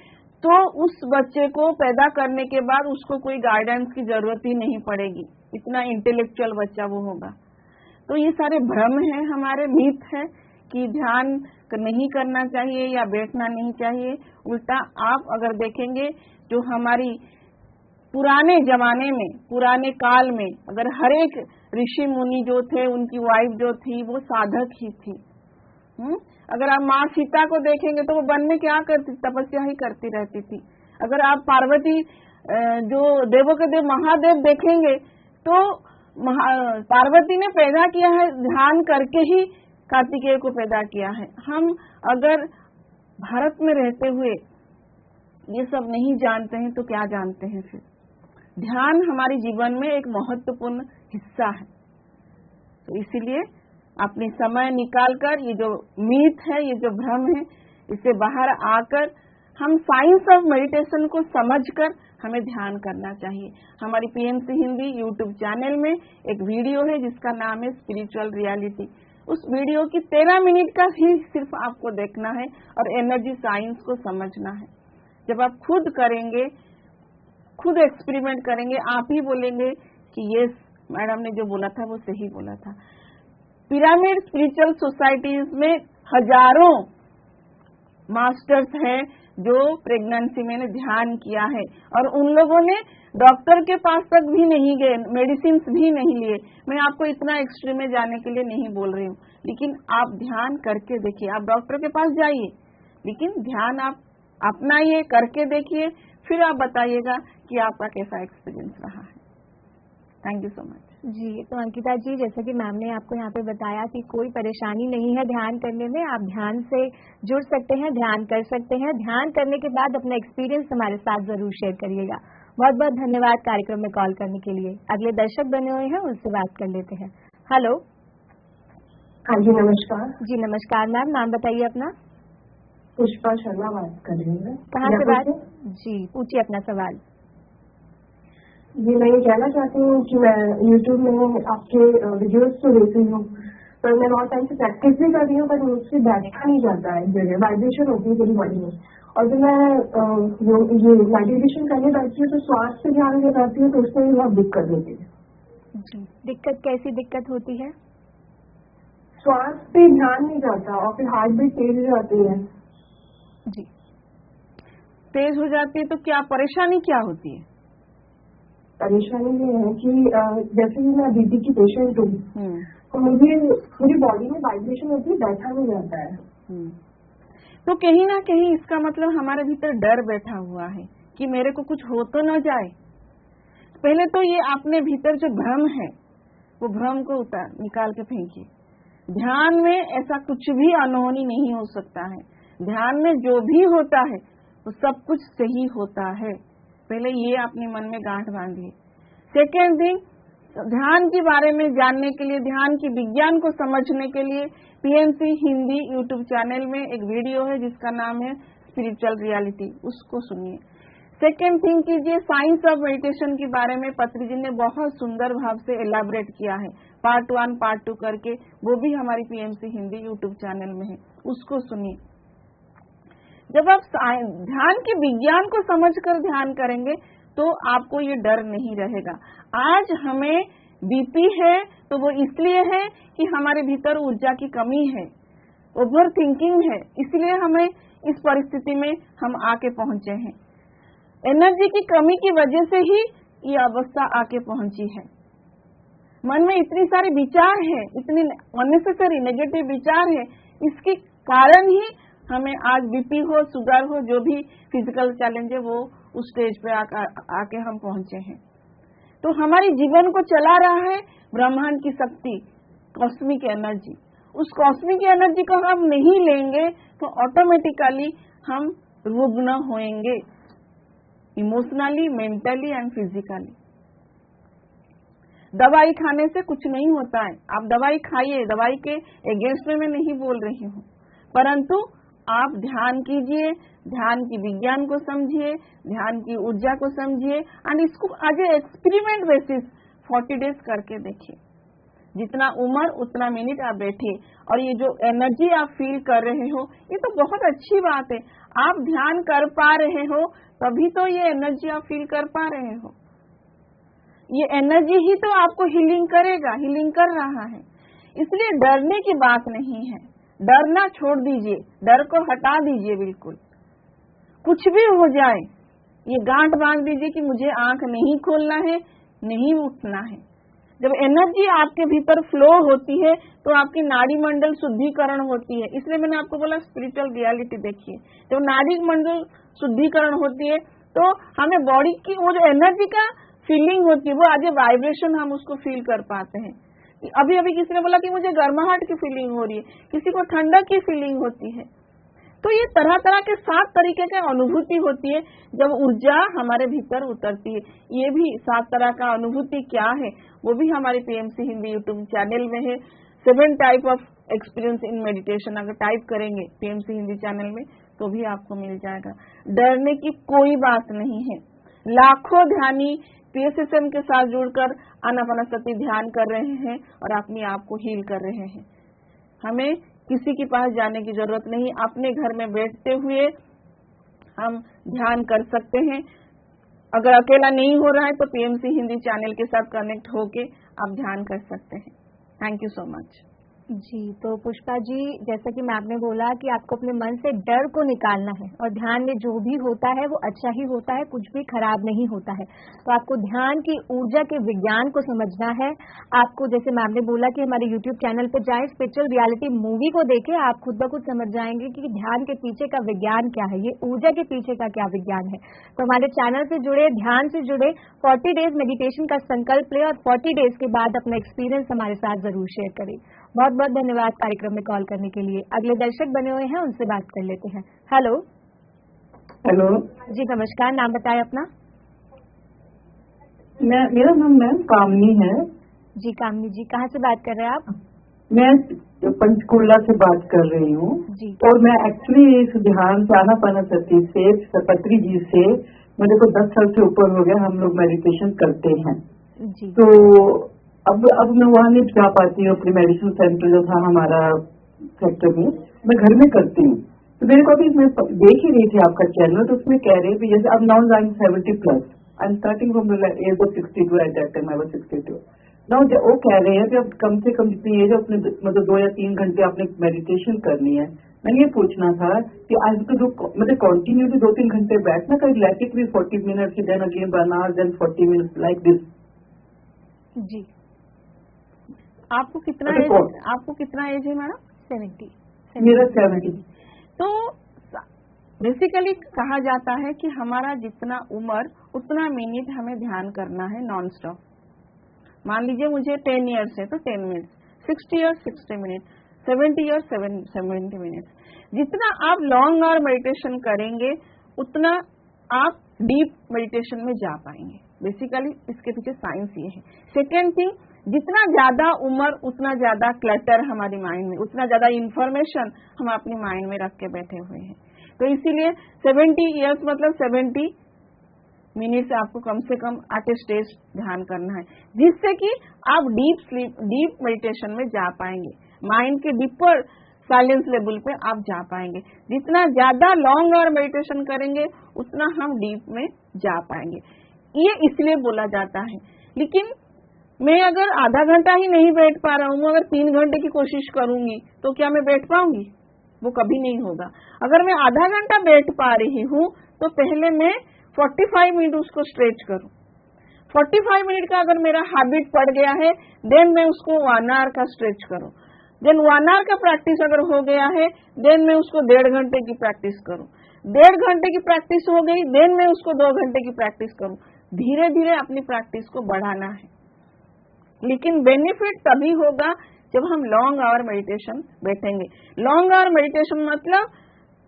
तो उस बच्चे को पैदा करने के बाद उसको कोई गाइडेंस की जरूरत ही नहीं पड़ेगी, इतना इंटेलेक्चुअल बच्चा वो होगा। तो ये सारे भ्रम है, हमारे मिथ है कि ध्यान नहीं करना चाहिए या बैठना नहीं चाहिए। उल्टा आप अगर देखेंगे जो हमारी पुराने जमाने में, पुराने काल में अगर हर एक ऋषि मुनि जो थे उनकी वाइफ जो थी वो साधक ही थी। अगर आप माँ सीता को देखेंगे तो वो वन में क्या करती, तपस्या ही करती रहती थी। अगर आप पार्वती जो देवों के देव महादेव देखेंगे तो पार्वती ने पैदा किया है, ध्यान करके ही कार्तिकेय को पैदा किया है। हम अगर भारत में रहते हुए ये सब नहीं जानते हैं तो क्या जानते हैं फिर? ध्यान हमारे जीवन में एक महत्वपूर्ण हिस्सा है। तो इसीलिए अपने समय निकालकर ये जो मीथ है, ये जो भ्रम है, इससे बाहर आकर हम साइंस ऑफ मेडिटेशन को समझकर हमें ध्यान करना चाहिए। हमारी पीएमसी हिंदी यूट्यूब चैनल में एक वीडियो है जिसका नाम है स्पिरिचुअल रियलिटी। उस वीडियो की 13 मिनट का ही सिर्फ आपको देखना है और एनर्जी साइंस को समझना है। जब आप खुद करेंगे, खुद एक्सपेरिमेंट करेंगे, आप ही बोलेंगे कि यस मैडम ने जो बोला था वो सही बोला था। पिरामिड स्पिरिचुअल सोसाइटीज में हजारों मास्टर्स हैं जो प्रेगनेंसी में ध्यान किया है, और उन लोगों ने डॉक्टर के पास तक भी नहीं गए, मेडिसिन भी नहीं लिए। मैं आपको इतना एक्सट्रीम में जाने के लिए नहीं बोल रही हूँ, लेकिन आप ध्यान करके देखिए। आप डॉक्टर के पास जाइए, लेकिन ध्यान आप अपनाइए, करके देखिए, फिर आप बताइएगा कि आपका कैसा एक्सपीरियंस रहा है। थैंक यू सो मच जी। तो अंकिता जी, जैसा कि मैम ने आपको यहाँ पे बताया कि कोई परेशानी नहीं है ध्यान करने में, आप ध्यान से जुड़ सकते हैं, ध्यान कर सकते हैं। ध्यान करने के बाद अपना एक्सपीरियंस हमारे साथ जरूर शेयर करिएगा। बहुत बहुत धन्यवाद कार्यक्रम में कॉल करने के लिए। अगले दर्शक बने हुए हैं, उनसे बात कर लेते हैं। हेलो। हाँ जी, नमस्कार। जी नमस्कार मैम, नाम बताइए अपना। पुष्पा शर्मा बात कर रही हूँ। कहाँ से बात? जी पूछिए अपना सवाल। जी, मैं ये कहना चाहती हूँ कि मैं यूट्यूब में आपके वीडियोस तो देखती हूँ, पर मैं बहुत टाइम से प्रैक्टिस भी कर रही हूँ, पर मुझसे बैठा नहीं जाता है, जगह वाइब्रेशन होती है पूरी बॉडी में। और जब मैं ये मेडिटेशन करने बैठती हूँ तो श्वास पे ध्यान दे जाती हूँ, तो उसमें भी बहुत दिक्कत होती है। जी, दिक्कत कैसी दिक्कत होती है? श्वास पे ध्यान नहीं जाता और फिर हार्ट बीट तेज हो जाती है। जी, तेज हो जाती है तो क्या परेशानी क्या होती है? परेशानी ये है कि जैसे कि मैं बीपी की पेशेंट हूँ, तो मुझे पूरी बॉडी में वाइब्रेशन होती है, बैठा नहीं जाता है। तो कहीं ना कहीं इसका मतलब हमारे भीतर डर बैठा हुआ है कि मेरे को कुछ हो तो न जाए। पहले तो ये अपने भीतर जो भ्रम है, वो भ्रम को निकाल के फेंकिए। ध्यान में ऐसा कुछ भी अनहोनी नहीं हो सकता है। ध्यान में जो भी होता है वो सब कुछ सही होता है। पहले ये अपने मन में गांठ बांधिए। सेकेंड थिंग, ध्यान के बारे में जानने के लिए, ध्यान की विज्ञान को समझने के लिए पीएमसी हिंदी यूट्यूब चैनल में एक वीडियो है जिसका नाम है स्पिरिचुअल रियलिटी, उसको सुनिए। सेकेंड थिंग कीजिए, साइंस ऑफ मेडिटेशन के बारे में पत्री जी ने बहुत सुंदर भाव से एलाबरेट किया है, पार्ट 1 पार्ट 2 करके, वो भी हमारी पीएमसी हिंदी यूट्यूब चैनल में है, उसको सुनिए। जब आप ध्यान के विज्ञान को समझकर ध्यान करेंगे तो आपको ये डर नहीं रहेगा। आज हमें बीपी है तो वो इसलिए है कि हमारे भीतर ऊर्जा की कमी है, ओवर थिंकिंग है, इसलिए हमें इस परिस्थिति में हम आके पहुंचे हैं। एनर्जी की कमी की वजह से ही ये अवस्था आके पहुंची है। मन में इतनी सारे विचार है, इतनी अननेसेसरी नेगेटिव विचार है, इसके कारण ही हमें आज बीपी हो, शुगर हो, जो भी फिजिकल चैलेंज है, वो उस स्टेज पे आके हम पहुंचे हैं। तो हमारी जीवन को चला रहा है ब्रह्मांड की शक्ति, कॉस्मिक एनर्जी। उस कॉस्मिक एनर्जी को हम नहीं लेंगे तो ऑटोमेटिकली हम रुग्ण होएंगे, इमोशनली, मेंटली एंड फिजिकली। दवाई खाने से कुछ नहीं होता है, आप दवाई खाइए, दवाई के अगेंस्ट में मैं नहीं बोल रही हूँ, परंतु आप ध्यान कीजिए, ध्यान की विज्ञान को समझिए, ध्यान की ऊर्जा को समझिए, एंड इसको आज एक्सपेरिमेंट बेसिस 40 डेज करके देखिए। जितना उम्र उतना मिनट आप बैठिए, और ये जो एनर्जी आप फील कर रहे हो, ये तो बहुत अच्छी बात है। आप ध्यान कर पा रहे हो तभी तो ये एनर्जी आप फील कर पा रहे हो। ये एनर्जी ही तो आपको हीलिंग करेगा, हीलिंग कर रहा है। इसलिए डरने की बात नहीं है, डरना छोड़ दीजिए, डर को हटा दीजिए। बिल्कुल कुछ भी हो जाए, ये गांठ बांध दीजिए कि मुझे आंख नहीं खोलना है, नहीं उठना है। जब एनर्जी आपके भीतर फ्लो होती है तो आपकी नाड़ी मंडल शुद्धिकरण होती है। इसलिए मैंने आपको बोला स्पिरिचुअल रियलिटी देखिए। जब नाड़ी मंडल शुद्धिकरण होती है तो हमें बॉडी की वो जो एनर्जी का फीलिंग होती है, वो आज वाइब्रेशन हम उसको फील कर पाते हैं। अभी अभी किसी ने बोला कि मुझे गर्माहट की फीलिंग हो रही है, किसी को ठंडक की फीलिंग होती है। तो ये तरह तरह के 7 तरीके की अनुभूति होती है जब ऊर्जा हमारे भीतर उतरती है। ये भी 7 तरह का अनुभूति क्या है वो भी हमारी पीएमसी हिंदी यूट्यूब चैनल में है। 7 type of experience in meditation अगर टाइप करेंगे पीएमसी हिंदी चैनल में तो भी आपको मिल जाएगा। डरने की कोई बात नहीं है। लाखों ध्यानी पीएसएसएम के साथ जुड़कर आनापानसती ध्यान कर रहे हैं और अपने आप को हील कर रहे हैं। हमें किसी के पास जाने की जरूरत नहीं, अपने घर में बैठते हुए हम ध्यान कर सकते हैं। अगर अकेला नहीं हो रहा है तो पीएमसी हिंदी चैनल के साथ कनेक्ट होके आप ध्यान कर सकते हैं। Thank you so much. जी, तो पुष्पा जी, जैसा कि मैम ने बोला कि आपको अपने मन से डर को निकालना है और ध्यान में जो भी होता है वो अच्छा ही होता है, कुछ भी खराब नहीं होता है। तो आपको ध्यान की ऊर्जा के विज्ञान को समझना है। आपको जैसे मैम ने बोला कि हमारे YouTube चैनल पर जाएं, स्पिरिचुअल रियलिटी मूवी को देखें, आप खुद ब खुद समझ जाएंगे कि ध्यान के पीछे का विज्ञान क्या है, ये ऊर्जा के पीछे का क्या विज्ञान है। तो हमारे चैनल से जुड़े, ध्यान से जुड़े, 40 डेज मेडिटेशन का संकल्प ले और 40 डेज के बाद अपना एक्सपीरियंस हमारे साथ जरूर शेयर करें। बहुत बहुत धन्यवाद कार्यक्रम में कॉल करने के लिए। अगले दर्शक बने हुए हैं, उनसे बात कर लेते हैं। हेलो। हेलो जी नमस्कार, नाम बताएं अपना। मेरा नाम मैम कामनी है। जी कामनी जी, कहाँ से बात कर रहे हैं आप? मैं पंचकूला से बात कर रही हूँ जी। और मैं एक्चुअली इस ध्यान से आनापानसती से सपत्री जी से मेरे को 10 साल से ऊपर हो गया, हम लोग मेडिटेशन करते हैं जी। तो अब मैं वहाँ नहीं जा पाती हूँ। अपनी मेडिसिन सेंटर जो था हमारा सेक्टर में, मैं घर में करती हूँ। तो मेरे को अभी मैं देख ही रही थी आपका चैनल, तो उसमें कह रहे थे जैसे अब now I am 70+, I am starting from age of 62 at that time I was 62। Now वो कह रहे हैं कि अब कम से कम जितनी एज अपने मतलब 2 या 3 घंटे आपने मेडिटेशन करनी है। मैंने ये पूछना था कि आज तो जो मतलब कंटिन्यू 2-3 घंटे बैठना, कहीं लेट इट भी 40 minutes, then again 1 hour, then 40 minutes like this. जी, आपको कितना एज है मैडम? 70। मेरा 70। तो बेसिकली कहा जाता है कि हमारा जितना उम्र उतना मिनट हमें ध्यान करना है नॉन स्टॉप। मान लीजिए मुझे 10 इयर्स है तो 10 minute, 60 years 60 minute, 70 years 70 minute. जितना आप लॉन्ग आवर मेडिटेशन करेंगे उतना आप डीप मेडिटेशन में जा पाएंगे। बेसिकली इसके पीछे साइंस ये है। सेकेंड थिंग, जितना ज्यादा उम्र उतना ज्यादा क्लटर हमारी माइंड में, उतना ज्यादा इंफॉर्मेशन हम अपनी माइंड में रख के बैठे हुए हैं। तो इसीलिए 70 इयर्स मतलब 70 मिनट आपको कम से कम एट ए स्टेज ध्यान करना है, जिससे कि आप डीप मेडिटेशन में जा पाएंगे, माइंड के डीपर साइलेंस लेवल पे आप जा पाएंगे। जितना ज्यादा लॉन्ग आवर मेडिटेशन करेंगे उतना हम डीप में जा पाएंगे, ये इसलिए बोला जाता है। लेकिन मैं अगर आधा घंटा ही नहीं बैठ पा रहा हूँ, अगर 3 घंटे की कोशिश करूंगी तो क्या मैं बैठ पाऊंगी? वो कभी नहीं होगा। अगर मैं आधा घंटा बैठ पा रही हूँ तो पहले मैं 45 मिनट उसको स्ट्रेच करूं। 45 मिनट का अगर मेरा हैबिट पड़ गया है, देन मैं उसको 1 आवर का स्ट्रेच करूं। देन 1 आवर का प्रैक्टिस अगर हो गया है, देन मैं उसको 1.5 घंटे की प्रैक्टिस करूं। 1.5 घंटे की प्रैक्टिस हो गई, देन मैं उसको 2 घंटे की प्रैक्टिस करूं। धीरे धीरे अपनी प्रैक्टिस को बढ़ाना है। लेकिन बेनिफिट तभी होगा जब हम लॉन्ग आवर मेडिटेशन बैठेंगे। लॉन्ग आवर मेडिटेशन मतलब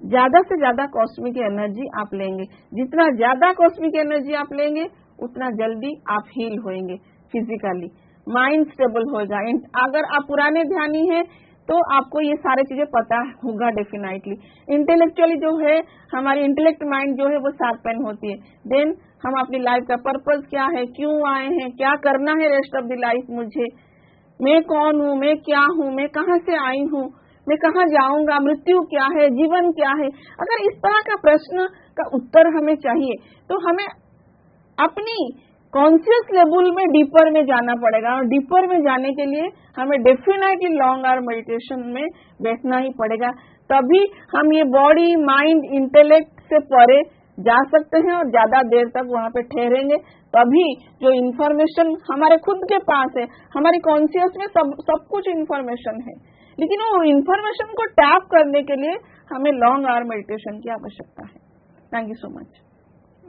ज्यादा से ज्यादा कॉस्मिक एनर्जी आप लेंगे। जितना ज्यादा कॉस्मिक एनर्जी आप लेंगे उतना जल्दी आप हील होंगे फिजिकली, माइंड स्टेबल होगा। अगर आप पुराने ध्यानी हैं तो आपको ये सारी चीजें पता होगा डेफिनेटली। इंटेलेक्चुअली जो है हमारी इंटेलेक्ट माइंड जो है वो शार्पन होती है। देन हम अपनी लाइफ का पर्पस क्या है, क्यों आए हैं, क्या करना है रेस्ट ऑफ द लाइफ, मुझे मैं कौन हूँ, मैं क्या हूँ, मैं कहाँ से आई हूँ, मैं कहाँ जाऊंगा, मृत्यु क्या है, जीवन क्या है। अगर इस तरह का प्रश्न का उत्तर हमें चाहिए तो हमें अपनी कॉन्शियस लेवल में डीपर में जाना पड़ेगा, और डीपर में जाने के लिए हमें डेफिनेटली लॉन्ग आवर मेडिटेशन में बैठना ही पड़ेगा। तभी हम ये बॉडी माइंड इंटेलेक्ट से परे जा सकते हैं और ज्यादा देर तक वहां पे ठहरेंगे। तभी जो इन्फॉर्मेशन हमारे खुद के पास है, हमारी कॉन्शियस में सब कुछ इन्फॉर्मेशन है, लेकिन वो इन्फॉर्मेशन को टैप करने के लिए हमें लॉन्ग आवर मेडिटेशन की आवश्यकता है। Thank you so much.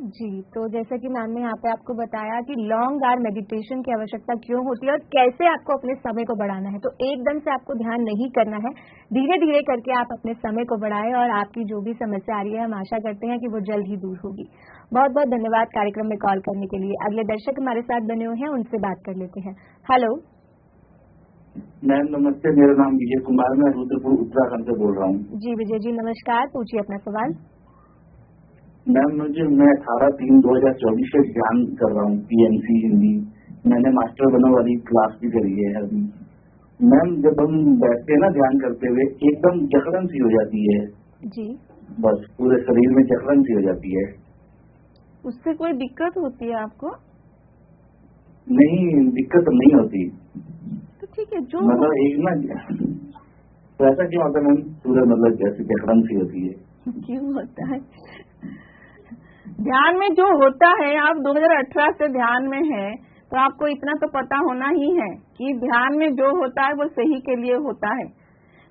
जी, तो जैसा कि मैम ने यहाँ पे आपको बताया कि लॉन्ग आवर मेडिटेशन की आवश्यकता क्यों होती है और कैसे आपको अपने समय को बढ़ाना है। तो एकदम से आपको ध्यान नहीं करना है, धीरे धीरे करके आप अपने समय को बढ़ाएं और आपकी जो भी समस्या आ रही है हम आशा करते हैं कि वो जल्द ही दूर होगी। बहुत बहुत धन्यवाद कार्यक्रम में कॉल करने के लिए। अगले दर्शक हमारे साथ बने हुए हैं, उनसे बात कर लेते हैं। हेलो मैम नमस्ते, मेरा नाम विजय कुमार, मैं रुद्रपुर उत्तराखंड से बोल रहा हूँ। जी विजय जी नमस्कार, पूछिए अपना सवाल। मैम मैं 18/3/2024 से ध्यान कर रहा हूँ, PMC हिंदी। मैंने मास्टर बनने वाली क्लास भी करी है अभी। मैम जब हम बैठते हैं ना ध्यान करते हुए, एकदम जकड़न सी हो जाती है जी, बस पूरे शरीर में जकड़न सी हो जाती है। उससे कोई दिक्कत होती है आपको? नहीं, दिक्कत नहीं होती। तो ठीक है, जो मतलब एक ना तो ऐसा क्यों होता है मैम? सूरज मतलब जैसे जकड़न सी होती है, क्यों होता है? ध्यान में जो होता है, आप 2018 से ध्यान में है तो आपको इतना तो पता होना ही है कि ध्यान में जो होता है वो सही के लिए होता है।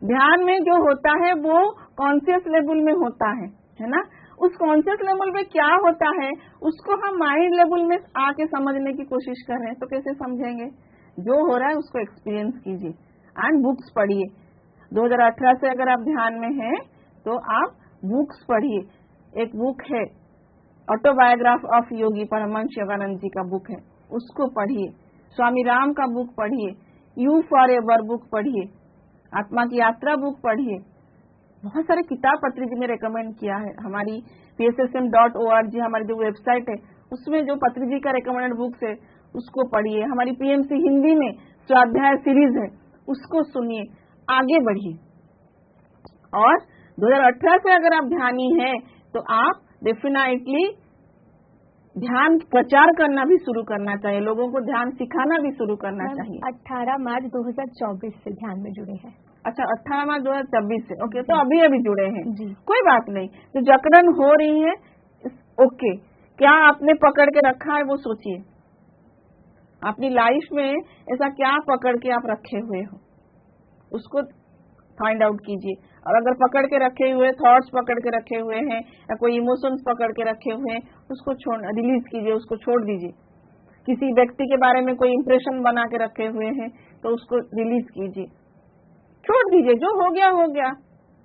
ध्यान में जो होता है वो कॉन्शियस लेवल में होता है ना। उस कॉन्शियस लेवल में क्या होता है उसको हम माइंड लेवल में आके समझने की कोशिश कर रहे हैं, तो कैसे समझेंगे? जो हो रहा है उसको एक्सपीरियंस कीजिए एंड बुक्स पढ़िए। 2018 से अगर आप ध्यान में हैं तो आप बुक्स पढ़िए। एक बुक है ऑटोबायोग्राफ ऑफ योगी, परमहंस योगानंद जी का बुक है, उसको पढ़िए। स्वामी राम का बुक पढ़िए, यू फॉर एवर बुक पढ़िए, आत्मा की यात्रा बुक पढ़िए। बहुत सारे किताब पत्री जी ने रेकमेंड किया है। हमारी pssm.org हमारी जो वेबसाइट है उसमें जो पत्री जी का रेकमेंडेड बुक्स है उसको पढ़िए। हमारी पीएमसी हिंदी में स्वाध्याय सीरीज है उसको सुनिए, आगे बढ़िए। और 2018 से अगर आप ध्यानी हैं तो आप डेफिनेटली ध्यान प्रचार करना भी शुरू करना चाहिए, लोगों को ध्यान सिखाना भी शुरू करना चाहिए। 18 मार्च 2024 से ध्यान में जुड़े हैं। अच्छा, 18 मार्च 2024 से, ओके, तो अभी अभी जुड़े हैं जी। कोई बात नहीं। तो जकड़न हो रही है, ओके, क्या आपने पकड़ के रखा है वो सोचिए। अपनी लाइफ में ऐसा क्या पकड़ के आप रखे हुए हो उसको फाइंड आउट कीजिए। और अगर पकड़ के रखे हुए थॉट्स पकड़ के रखे हुए हैं या कोई इमोशंस पकड़ के रखे हुए हैं उसको रिलीज कीजिए, उसको छोड़ दीजिए। किसी व्यक्ति के बारे में कोई इंप्रेशन बना के रखे हुए हैं तो उसको रिलीज कीजिए, छोड़ दीजिए। जो हो गया,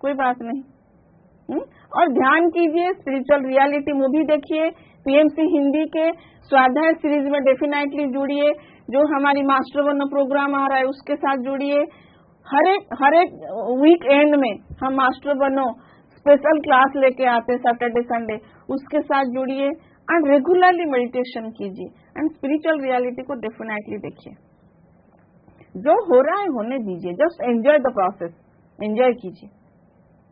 कोई बात नहीं। और ध्यान कीजिए, स्पिरिचुअल रियलिटी मूवी देखिए, पीएमसी हिंदी के स्वाध्याय सीरीज में डेफिनेटली जुड़िए। जो हमारी मास्टर बनो प्रोग्राम आ रहा है उसके साथ जुड़िए। हर एक वीक एंड में हम मास्टर बनो स्पेशल क्लास लेके आते हैं सैटरडे संडे, उसके साथ जुड़िए एंड रेगुलरली मेडिटेशन कीजिए एंड स्पिरिचुअल रियलिटी को डेफिनेटली देखिए। जो हो रहा है होने दीजिए, just enjoy the process, enjoy कीजिए।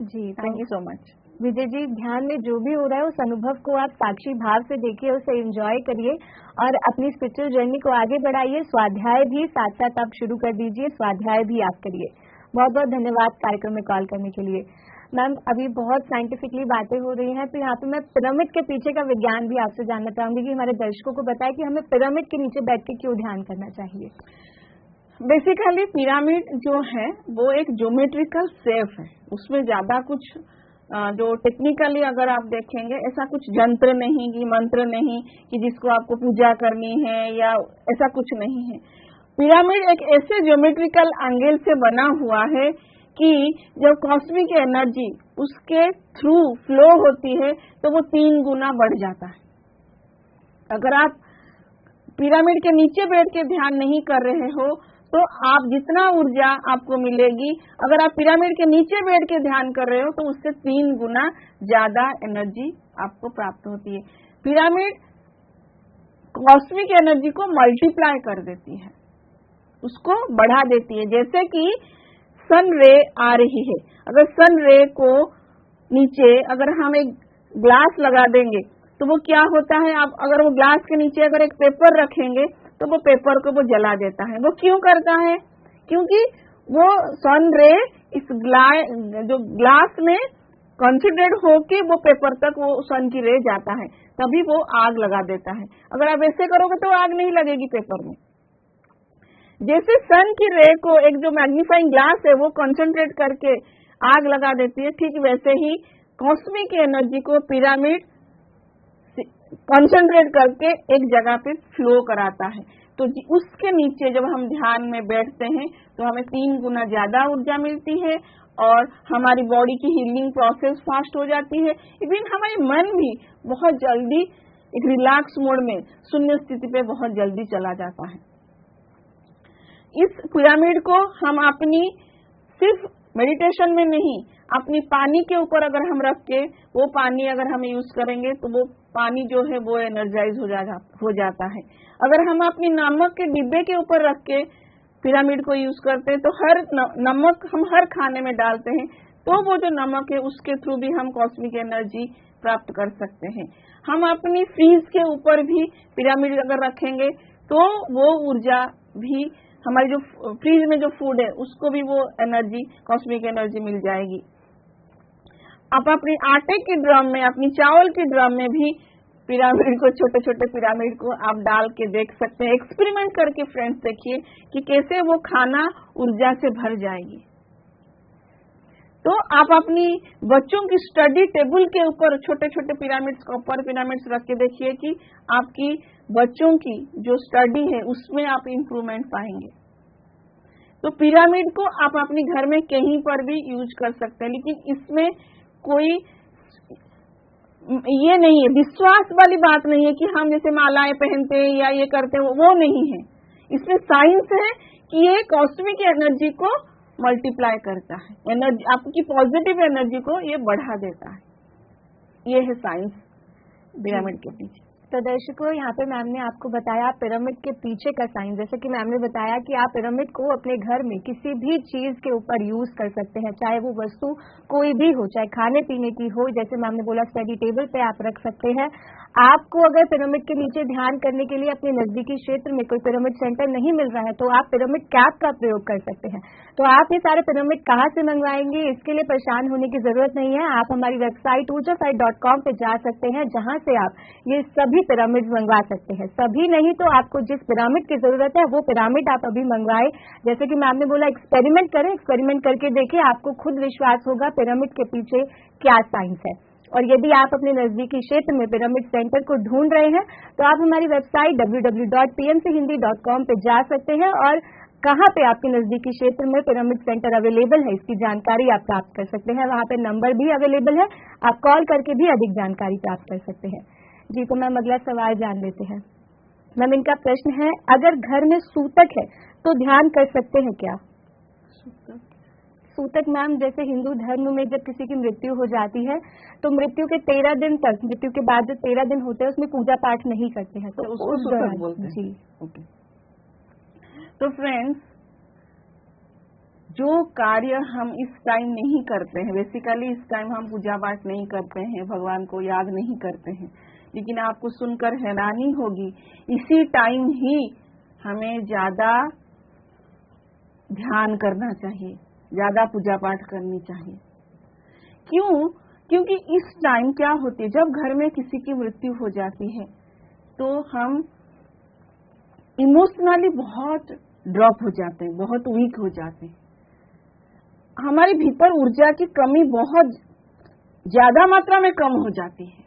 जी, thank you so much. Vijay ji, ध्यान में जो भी हो रहा है उस अनुभव को आप साक्षी भाव से देखिए, उसे एंजॉय करिए और अपनी स्पिरिचुअल जर्नी को आगे बढ़ाइए। स्वाध्याय भी साथ साथ आप शुरू कर दीजिए, स्वाध्याय भी आप करिए। बहुत बहुत धन्यवाद कार्यक्रम में कॉल करने के लिए। मैम, अभी बहुत साइंटिफिकली बातें हो रही हैं, तो यहाँ पे मैं पिरामिड के पीछे का विज्ञान भी आपसे जानना चाहूंगी कि हमारे दर्शकों को बताएं कि हमें पिरामिड के नीचे बैठ के क्यों ध्यान करना चाहिए। बेसिकली पिरामिड जो है वो एक ज्योमेट्रिकल शेप है, उसमें ज्यादा कुछ जो टेक्निकली अगर आप देखेंगे ऐसा कुछ यंत्र नहीं कि मंत्र नहीं कि जिसको आपको पूजा करनी है या ऐसा कुछ नहीं है। पिरामिड एक ऐसे ज्योमेट्रिकल एंगल से बना हुआ है कि जब कॉस्मिक एनर्जी उसके थ्रू फ्लो होती है तो वो 3 गुना बढ़ जाता है। अगर आप पिरामिड के नीचे बैठ के ध्यान नहीं कर रहे हो तो आप जितना ऊर्जा आपको मिलेगी, अगर आप पिरामिड के नीचे बैठ के ध्यान कर रहे हो तो उससे 3 गुना ज्यादा एनर्जी आपको प्राप्त होती है। पिरामिड कॉस्मिक एनर्जी को मल्टीप्लाई कर देती है, उसको बढ़ा देती है। जैसे कि सन रे आ रही है, अगर सन रे को नीचे अगर हम एक ग्लास लगा देंगे तो वो क्या होता है, आप अगर वो ग्लास के नीचे अगर एक पेपर रखेंगे तो वो पेपर को वो जला देता है। वो क्यों करता है? क्योंकि वो सन रे इस जो ग्लास में कंसंट्रेट होके वो पेपर तक वो सन की रे जाता है, तभी वो आग लगा देता है। अगर आप ऐसे करोगे तो आग नहीं लगेगी पेपर में। जैसे सन की रे को एक जो मैग्नीफाइंग ग्लास है वो कंसंट्रेट करके आग लगा देती है, ठीक वैसे ही कॉस्मिक एनर्जी को पिरामिड कंसंट्रेट करके एक जगह पे फ्लो कराता है। तो उसके नीचे जब हम ध्यान में बैठते हैं तो हमें 3 गुना ज्यादा ऊर्जा मिलती है और हमारी बॉडी की हीलिंग प्रोसेस फास्ट हो जाती है। इवन हमारे मन भी बहुत जल्दी एक रिलैक्स मोड में शून्य स्थिति पे बहुत जल्दी चला जाता है। इस पिरामिड को हम अपनी सिर्फ मेडिटेशन में नहीं, अपनी पानी के ऊपर अगर हम रख के वो पानी अगर हम यूज करेंगे तो वो पानी जो है वो एनर्जाइज हो जाता है। अगर हम अपनी नमक के डिब्बे के ऊपर रख के पिरामिड को यूज करते हैं तो हर नमक हम हर खाने में डालते हैं तो वो जो नमक है उसके थ्रू भी हम कॉस्मिक एनर्जी प्राप्त कर सकते हैं। हम अपनी फ्रीज के ऊपर भी पिरामिड अगर रखेंगे तो वो ऊर्जा भी हमारी जो फ्रिज में जो फूड है उसको भी वो एनर्जी, कॉस्मिक एनर्जी मिल जाएगी। आप अपने आटे के ड्रम में, अपनी चावल के ड्रम में भी पिरामिड को, छोटे छोटे पिरामिड को आप डाल के देख सकते हैं। एक्सपेरिमेंट करके फ्रेंड्स देखिए कि कैसे वो खाना ऊर्जा से भर जाएगी। तो आप अपनी बच्चों की स्टडी टेबल के ऊपर छोटे छोटे पिरामिड्स, कॉपर पिरामिड्स रख के देखिए कि आपकी बच्चों की जो स्टडी है उसमें आप इम्प्रूवमेंट पाएंगे। तो पिरामिड को आप अपने घर में कहीं पर भी यूज कर सकते हैं, लेकिन इसमें कोई ये नहीं है, विश्वास वाली बात नहीं है कि हम जैसे मालाएं पहनते हैं या ये करते हैं, वो नहीं है। इसमें साइंस है कि ये कॉस्मिक एनर्जी को मल्टीप्लाई करता है, एनर्जी, आपकी पॉजिटिव एनर्जी को ये बढ़ा देता है। ये है साइंस पिरामिड के पीछे। तो दर्शकों, यहाँ पे मैम ने आपको बताया पिरामिड के पीछे का साइंस। जैसे कि मैम ने बताया कि आप पिरामिड को अपने घर में किसी भी चीज के ऊपर यूज कर सकते हैं, चाहे वो वस्तु कोई भी हो, चाहे खाने पीने की हो। जैसे मैम ने बोला स्टडी टेबल पे आप रख सकते हैं। आपको अगर पिरामिड के नीचे ध्यान करने के लिए अपने नजदीकी क्षेत्र में कोई पिरामिड सेंटर नहीं मिल रहा है तो आप पिरामिड कैप का प्रयोग कर सकते हैं। तो आप ये सारे पिरामिड कहाँ से मंगवाएंगे, इसके लिए परेशान होने की जरूरत नहीं है। आप हमारी वेबसाइट ujafai.com पे जा सकते हैं, जहां से आप ये सभी पिरामिड मंगवा सकते हैं। सभी नहीं तो आपको जिस पिरामिड की जरूरत है वो पिरामिड आप अभी मंगवाए। जैसे कि मैम ने बोला एक्सपेरिमेंट करें, एक्सपेरिमेंट करके देखिए, आपको खुद विश्वास होगा पिरामिड के पीछे क्या साइंस है। और यदि आप अपने नजदीकी क्षेत्र में पिरामिड सेंटर को ढूंढ रहे हैं तो आप हमारी वेबसाइट www.pmchindi.com पे जा सकते हैं और कहाँ पे आपके नजदीकी क्षेत्र में पिरामिड सेंटर अवेलेबल है इसकी जानकारी आप प्राप्त कर सकते हैं। वहाँ पे नंबर भी अवेलेबल है, आप कॉल करके भी अधिक जानकारी प्राप्त कर सकते हैं। जी, तो मैम अगला सवाल जान लेते हैं। मैम इनका प्रश्न है, अगर घर में सूतक है तो ध्यान कर सकते हैं क्या? सूतक मैम, जैसे हिंदू धर्म में जब किसी की मृत्यु हो जाती है तो मृत्यु के 13 दिन तक, मृत्यु के बाद जो 13 दिन होते हैं उसमें पूजा पाठ नहीं करते हैं, तो उसको सूतक बोलते हैं। जी ओके। तो फ्रेंड्स, जो कार्य हम इस टाइम नहीं करते हैं, बेसिकली इस टाइम हम पूजा पाठ नहीं करते हैं, भगवान को याद नहीं करते हैं, लेकिन आपको सुनकर हैरानी होगी इसी टाइम ही हमें ज्यादा ध्यान करना चाहिए, ज्यादा पूजा पाठ करनी चाहिए। क्यों? क्योंकि इस टाइम क्या होती है, जब घर में किसी की मृत्यु हो जाती है तो हम इमोशनली बहुत ड्रॉप हो जाते हैं, बहुत वीक हो जाते हैं, हमारे भीतर ऊर्जा की कमी बहुत ज्यादा मात्रा में कम हो जाती है।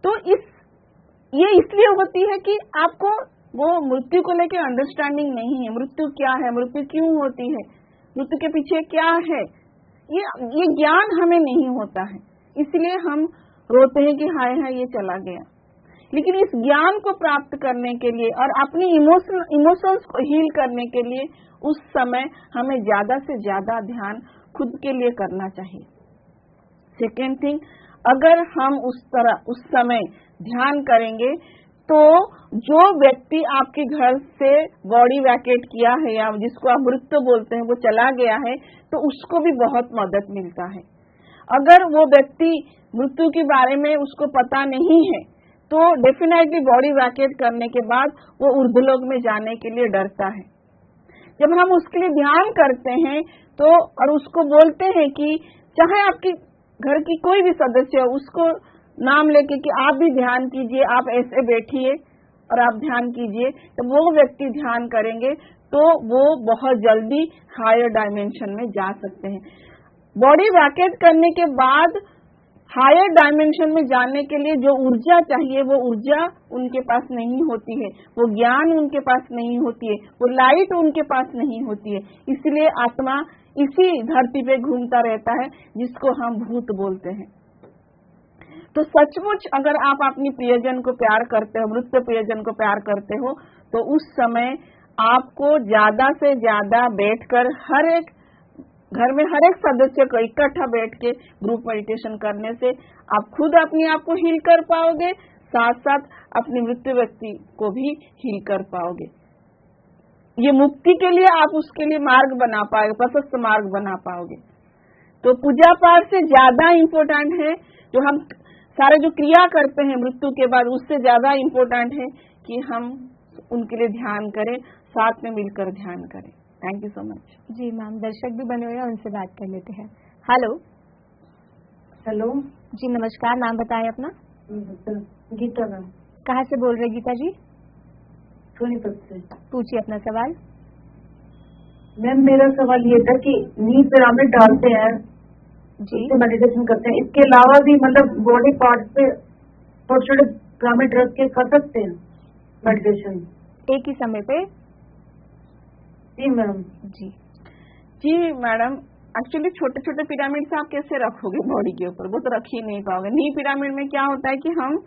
तो ये इसलिए होती है कि आपको वो मृत्यु को लेकर अंडरस्टैंडिंग नहीं है। मृत्यु क्या है, मृत्यु क्यों होती है, मृत्यु के पीछे क्या है, ये ज्ञान हमें नहीं होता है, इसलिए हम रोते हैं कि हाय हाय ये चला गया। लेकिन इस ज्ञान को प्राप्त करने के लिए और अपनी इमोशंस को हील करने के लिए उस समय हमें ज्यादा से ज्यादा ध्यान खुद के लिए करना चाहिए। सेकेंड थिंग, अगर हम उस समय ध्यान करेंगे तो जो व्यक्ति आपके घर से बॉडी वैकेट किया है या जिसको आप मृत्यु बोलते हैं वो चला गया है तो उसको भी बहुत मदद मिलता है। अगर वो व्यक्ति मृत्यु के बारे में उसको पता नहीं है तो डेफिनेटली बॉडी वैकेट करने के बाद वो ऊर्ध्वलोक में जाने के लिए डरता है। जब हम उसके लिए ध्यान करते हैं तो और उसको बोलते हैं कि चाहे आपकी घर की कोई भी सदस्य हो, उसको नाम लेके कि आप भी ध्यान कीजिए, आप ऐसे बैठिए और आप ध्यान कीजिए, तो वो व्यक्ति ध्यान करेंगे तो वो बहुत जल्दी हायर डायमेंशन में जा सकते हैं। बॉडी वैकेट करने के बाद हायर डायमेंशन में जाने के लिए जो ऊर्जा चाहिए वो ऊर्जा उनके पास नहीं होती है, वो ज्ञान उनके पास नहीं होती है, वो लाइट उनके पास नहीं होती है। इसलिए आत्मा इसी धरती पे घूमता रहता है जिसको हम भूत बोलते हैं। तो सचमुच अगर आप अपनी प्रियजन को प्यार करते हो, मृत प्रियजन को प्यार करते हो, तो उस समय आपको ज्यादा से ज्यादा बैठकर हर एक घर में हर एक सदस्य को इकट्ठा बैठ के ग्रुप मेडिटेशन करने से आप खुद अपने आप को हील कर पाओगे, साथ साथ अपने मृत्यु व्यक्ति को भी हील कर पाओगे। ये मुक्ति के लिए आप उसके लिए मार्ग बना पाओगे, प्रशस्त मार्ग बना पाओगे। तो पूजा पाठ से ज्यादा इम्पोर्टेंट है जो हम सारे जो क्रिया करते हैं मृत्यु के बाद, उससे ज्यादा इम्पोर्टेंट है कि हम उनके लिए ध्यान करें, साथ में मिलकर ध्यान करें। Thank you so much. जी मैम, दर्शक भी बने हुए हैं, उनसे बात कर लेते हैं। हेलो। हेलो जी नमस्कार, नाम बताएं अपना। गीता मैम। कहाँ से बोल रहे गीता जी? सोनीपत से। पूछिए अपना सवाल। मैम मेरा सवाल ये था कि नी पिरामिड डालते हैं जी, उससे मेडिटेशन करते हैं, इसके अलावा भी मतलब बॉडी पार्ट पे छोटे छोटे पिरामिड रख के कर सकते हैं मेडिटेशन एक ही समय पे? जी मैम। जी मैडम, एक्चुअली छोटे छोटे पिरामिड आप कैसे रखोगे बॉडी के ऊपर, वो तो रख ही नहीं पाओगे। नी पिरामिड में क्या होता है कि हम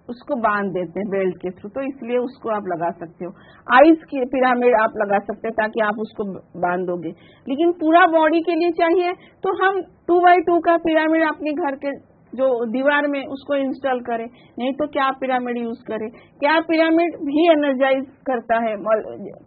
उसको बांध देते हैं बेल्ट के थ्रू, तो इसलिए उसको आप लगा सकते हो। आइस की पिरामिड आप लगा सकते हैं ताकि आप उसको बांधोगे, लेकिन पूरा बॉडी के लिए चाहिए तो हम 2x2 का पिरामिड अपने घर के जो दीवार में उसको इंस्टॉल करें, नहीं तो क्या पिरामिड यूज करें। क्या पिरामिड भी एनर्जाइज करता है,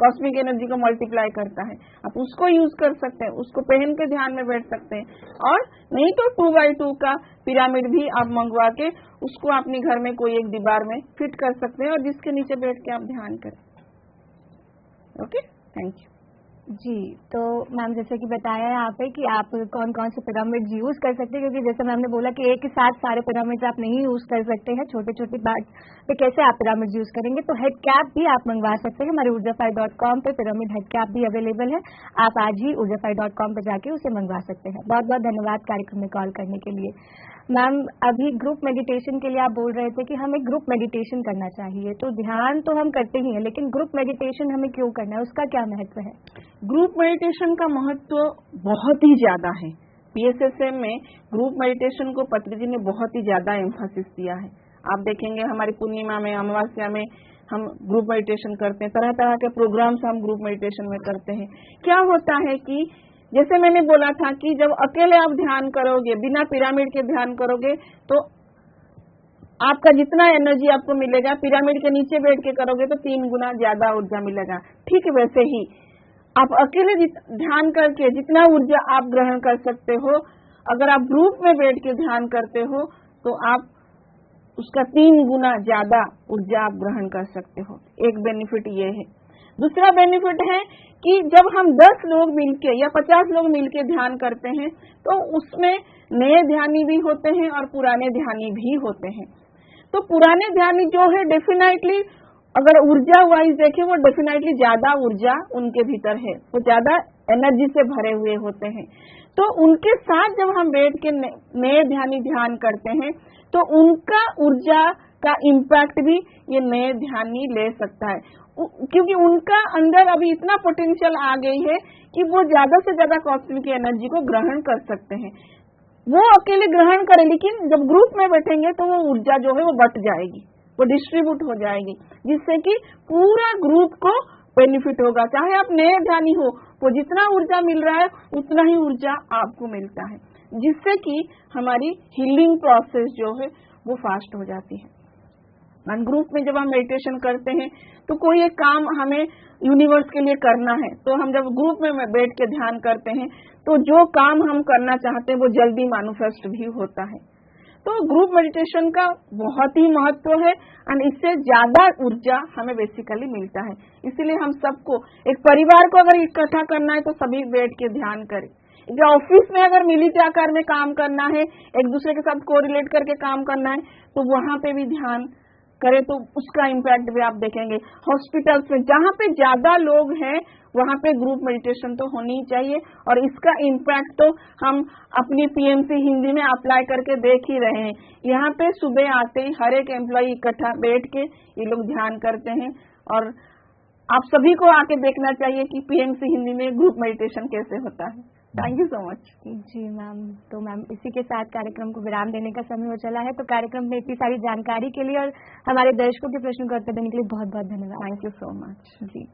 कॉस्मिक एनर्जी को मल्टीप्लाई करता है, आप उसको यूज कर सकते हैं, उसको पहन के ध्यान में बैठ सकते हैं। और नहीं तो 2x2 का पिरामिड भी आप मंगवा के उसको अपने घर में कोई एक दीवार में फिट कर सकते हैं और जिसके नीचे बैठ के आप ध्यान करें। Okay, thank you. जी, तो मैम जैसे कि बताया है यहाँ पे कि आप कौन कौन से पिरामिड यूज कर सकते हैं, क्योंकि जैसे मैम ने बोला कि एक ही साथ सारे पिरामिड्स आप नहीं यूज कर सकते हैं, छोटे छोटे पार्ट पे कैसे आप पिरामिड यूज करेंगे। तो हेड कैप भी आप मंगवा सकते हैं, हमारे ऊर्जाफाई.com पे पिरामिड हेड कैप भी अवेलेबल है, आप आज ही ऊर्जाफाई.com पे जाके उसे मंगवा सकते हैं। बहुत बहुत धन्यवाद कार्यक्रम में कॉल करने के लिए। मैम अभी ग्रुप मेडिटेशन के लिए आप बोल रहे थे कि हमें ग्रुप मेडिटेशन करना चाहिए, तो ध्यान तो हम करते ही हैं, लेकिन ग्रुप मेडिटेशन हमें क्यों करना है, उसका क्या महत्व है? ग्रुप मेडिटेशन का महत्व बहुत ही ज्यादा है। PSSM में ग्रुप मेडिटेशन को पत्रिका जी ने बहुत ही ज्यादा एम्फासिस दिया है। आप देखेंगे हमारी पूर्णिमा में, अमावस्या में हम ग्रुप मेडिटेशन करते हैं, तरह तरह के प्रोग्राम्स हम ग्रुप मेडिटेशन में करते हैं। क्या होता है कि जैसे मैंने बोला था कि जब अकेले आप ध्यान करोगे, बिना पिरामिड के ध्यान करोगे, तो आपका जितना एनर्जी आपको मिलेगा, पिरामिड के नीचे बैठ के करोगे तो 3 गुना ज्यादा ऊर्जा मिलेगा। ठीक वैसे ही आप अकेले ध्यान करके जितना ऊर्जा आप ग्रहण कर सकते हो, अगर आप ग्रुप में बैठ के ध्यान करते हो तो आप उसका 3 गुना ज्यादा ऊर्जा आप ग्रहण कर सकते हो। एक बेनिफिट ये है। दूसरा बेनिफिट है कि जब हम 10 लोग मिलके या 50 लोग मिलके ध्यान करते हैं तो उसमें नए ध्यानी भी होते हैं और पुराने ध्यानी भी होते हैं। तो पुराने ध्यानी जो है डेफिनेटली अगर ऊर्जा वाइज देखें, वो डेफिनेटली ज्यादा ऊर्जा उनके भीतर है, वो ज्यादा एनर्जी से भरे हुए होते हैं। तो उनके साथ जब हम बैठ के नए ध्यानी ध्यान करते हैं तो उनका ऊर्जा का इम्पैक्ट भी ये नए ध्यानी ले सकता है, क्योंकि उनका अंदर अभी इतना पोटेंशियल आ गई है कि वो ज्यादा से ज्यादा कॉस्मिक एनर्जी को ग्रहण कर सकते हैं। वो अकेले ग्रहण करें, लेकिन जब ग्रुप में बैठेंगे तो वो ऊर्जा जो है वो बट जाएगी, वो डिस्ट्रीब्यूट हो जाएगी, जिससे कि पूरा ग्रुप को बेनिफिट होगा। चाहे आप नए ध्यानी हो, वो जितना ऊर्जा मिल रहा है उतना ही ऊर्जा आपको मिलता है, जिससे कि हमारी हीलिंग प्रोसेस जो है वो फास्ट हो जाती है। ग्रुप में जब हम मेडिटेशन करते हैं तो कोई एक काम हमें यूनिवर्स के लिए करना है, तो हम जब ग्रुप में बैठ के ध्यान करते हैं तो जो काम हम करना चाहते हैं वो जल्दी मैनिफेस्ट भी होता है। तो ग्रुप मेडिटेशन का बहुत ही महत्व है और इससे ज्यादा ऊर्जा हमें बेसिकली मिलता है। इसीलिए हम सबको, एक परिवार को अगर इकट्ठा करना है तो सभी बैठ के ध्यान करें। जो ऑफिस में अगर मिलित आकार में काम करना है, एक दूसरे के साथ कोरिलेट करके काम करना है, तो वहां पे भी ध्यान करें तो उसका इम्पैक्ट भी आप देखेंगे। हॉस्पिटल्स में जहां पे ज्यादा लोग हैं वहां पे ग्रुप मेडिटेशन तो होनी ही चाहिए, और इसका इम्पैक्ट तो हम अपनी PMC हिंदी में अप्लाई करके देख ही रहे हैं। यहाँ पे सुबह आते ही हर एक एम्प्लॉय इकट्ठा बैठ के ये लोग ध्यान करते हैं, और आप सभी को आके देखना चाहिए कि PMC हिंदी में ग्रुप मेडिटेशन कैसे होता है। Thank you so much. जी मैम, तो मैम इसी के साथ कार्यक्रम को विराम देने का समय हो चला है। तो कार्यक्रम में इतनी सारी जानकारी के लिए और हमारे दर्शकों के प्रश्नों का उत्तर देने के लिए बहुत बहुत धन्यवाद। Thank you so much. जी,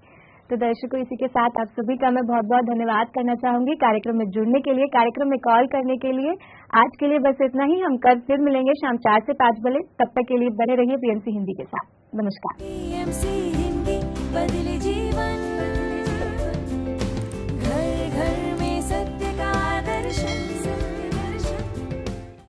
तो दर्शकों इसी के साथ आप सभी का मैं बहुत बहुत धन्यवाद करना चाहूंगी कार्यक्रम में जुड़ने के लिए, कार्यक्रम में कॉल करने के लिए। आज के लिए बस इतना ही। हम कल फिर मिलेंगे शाम 4 से 5 बजे। तब तक के लिए बने रहिए PMC हिंदी के साथ। नमस्कार। PMC हिंदी बदले जीवन।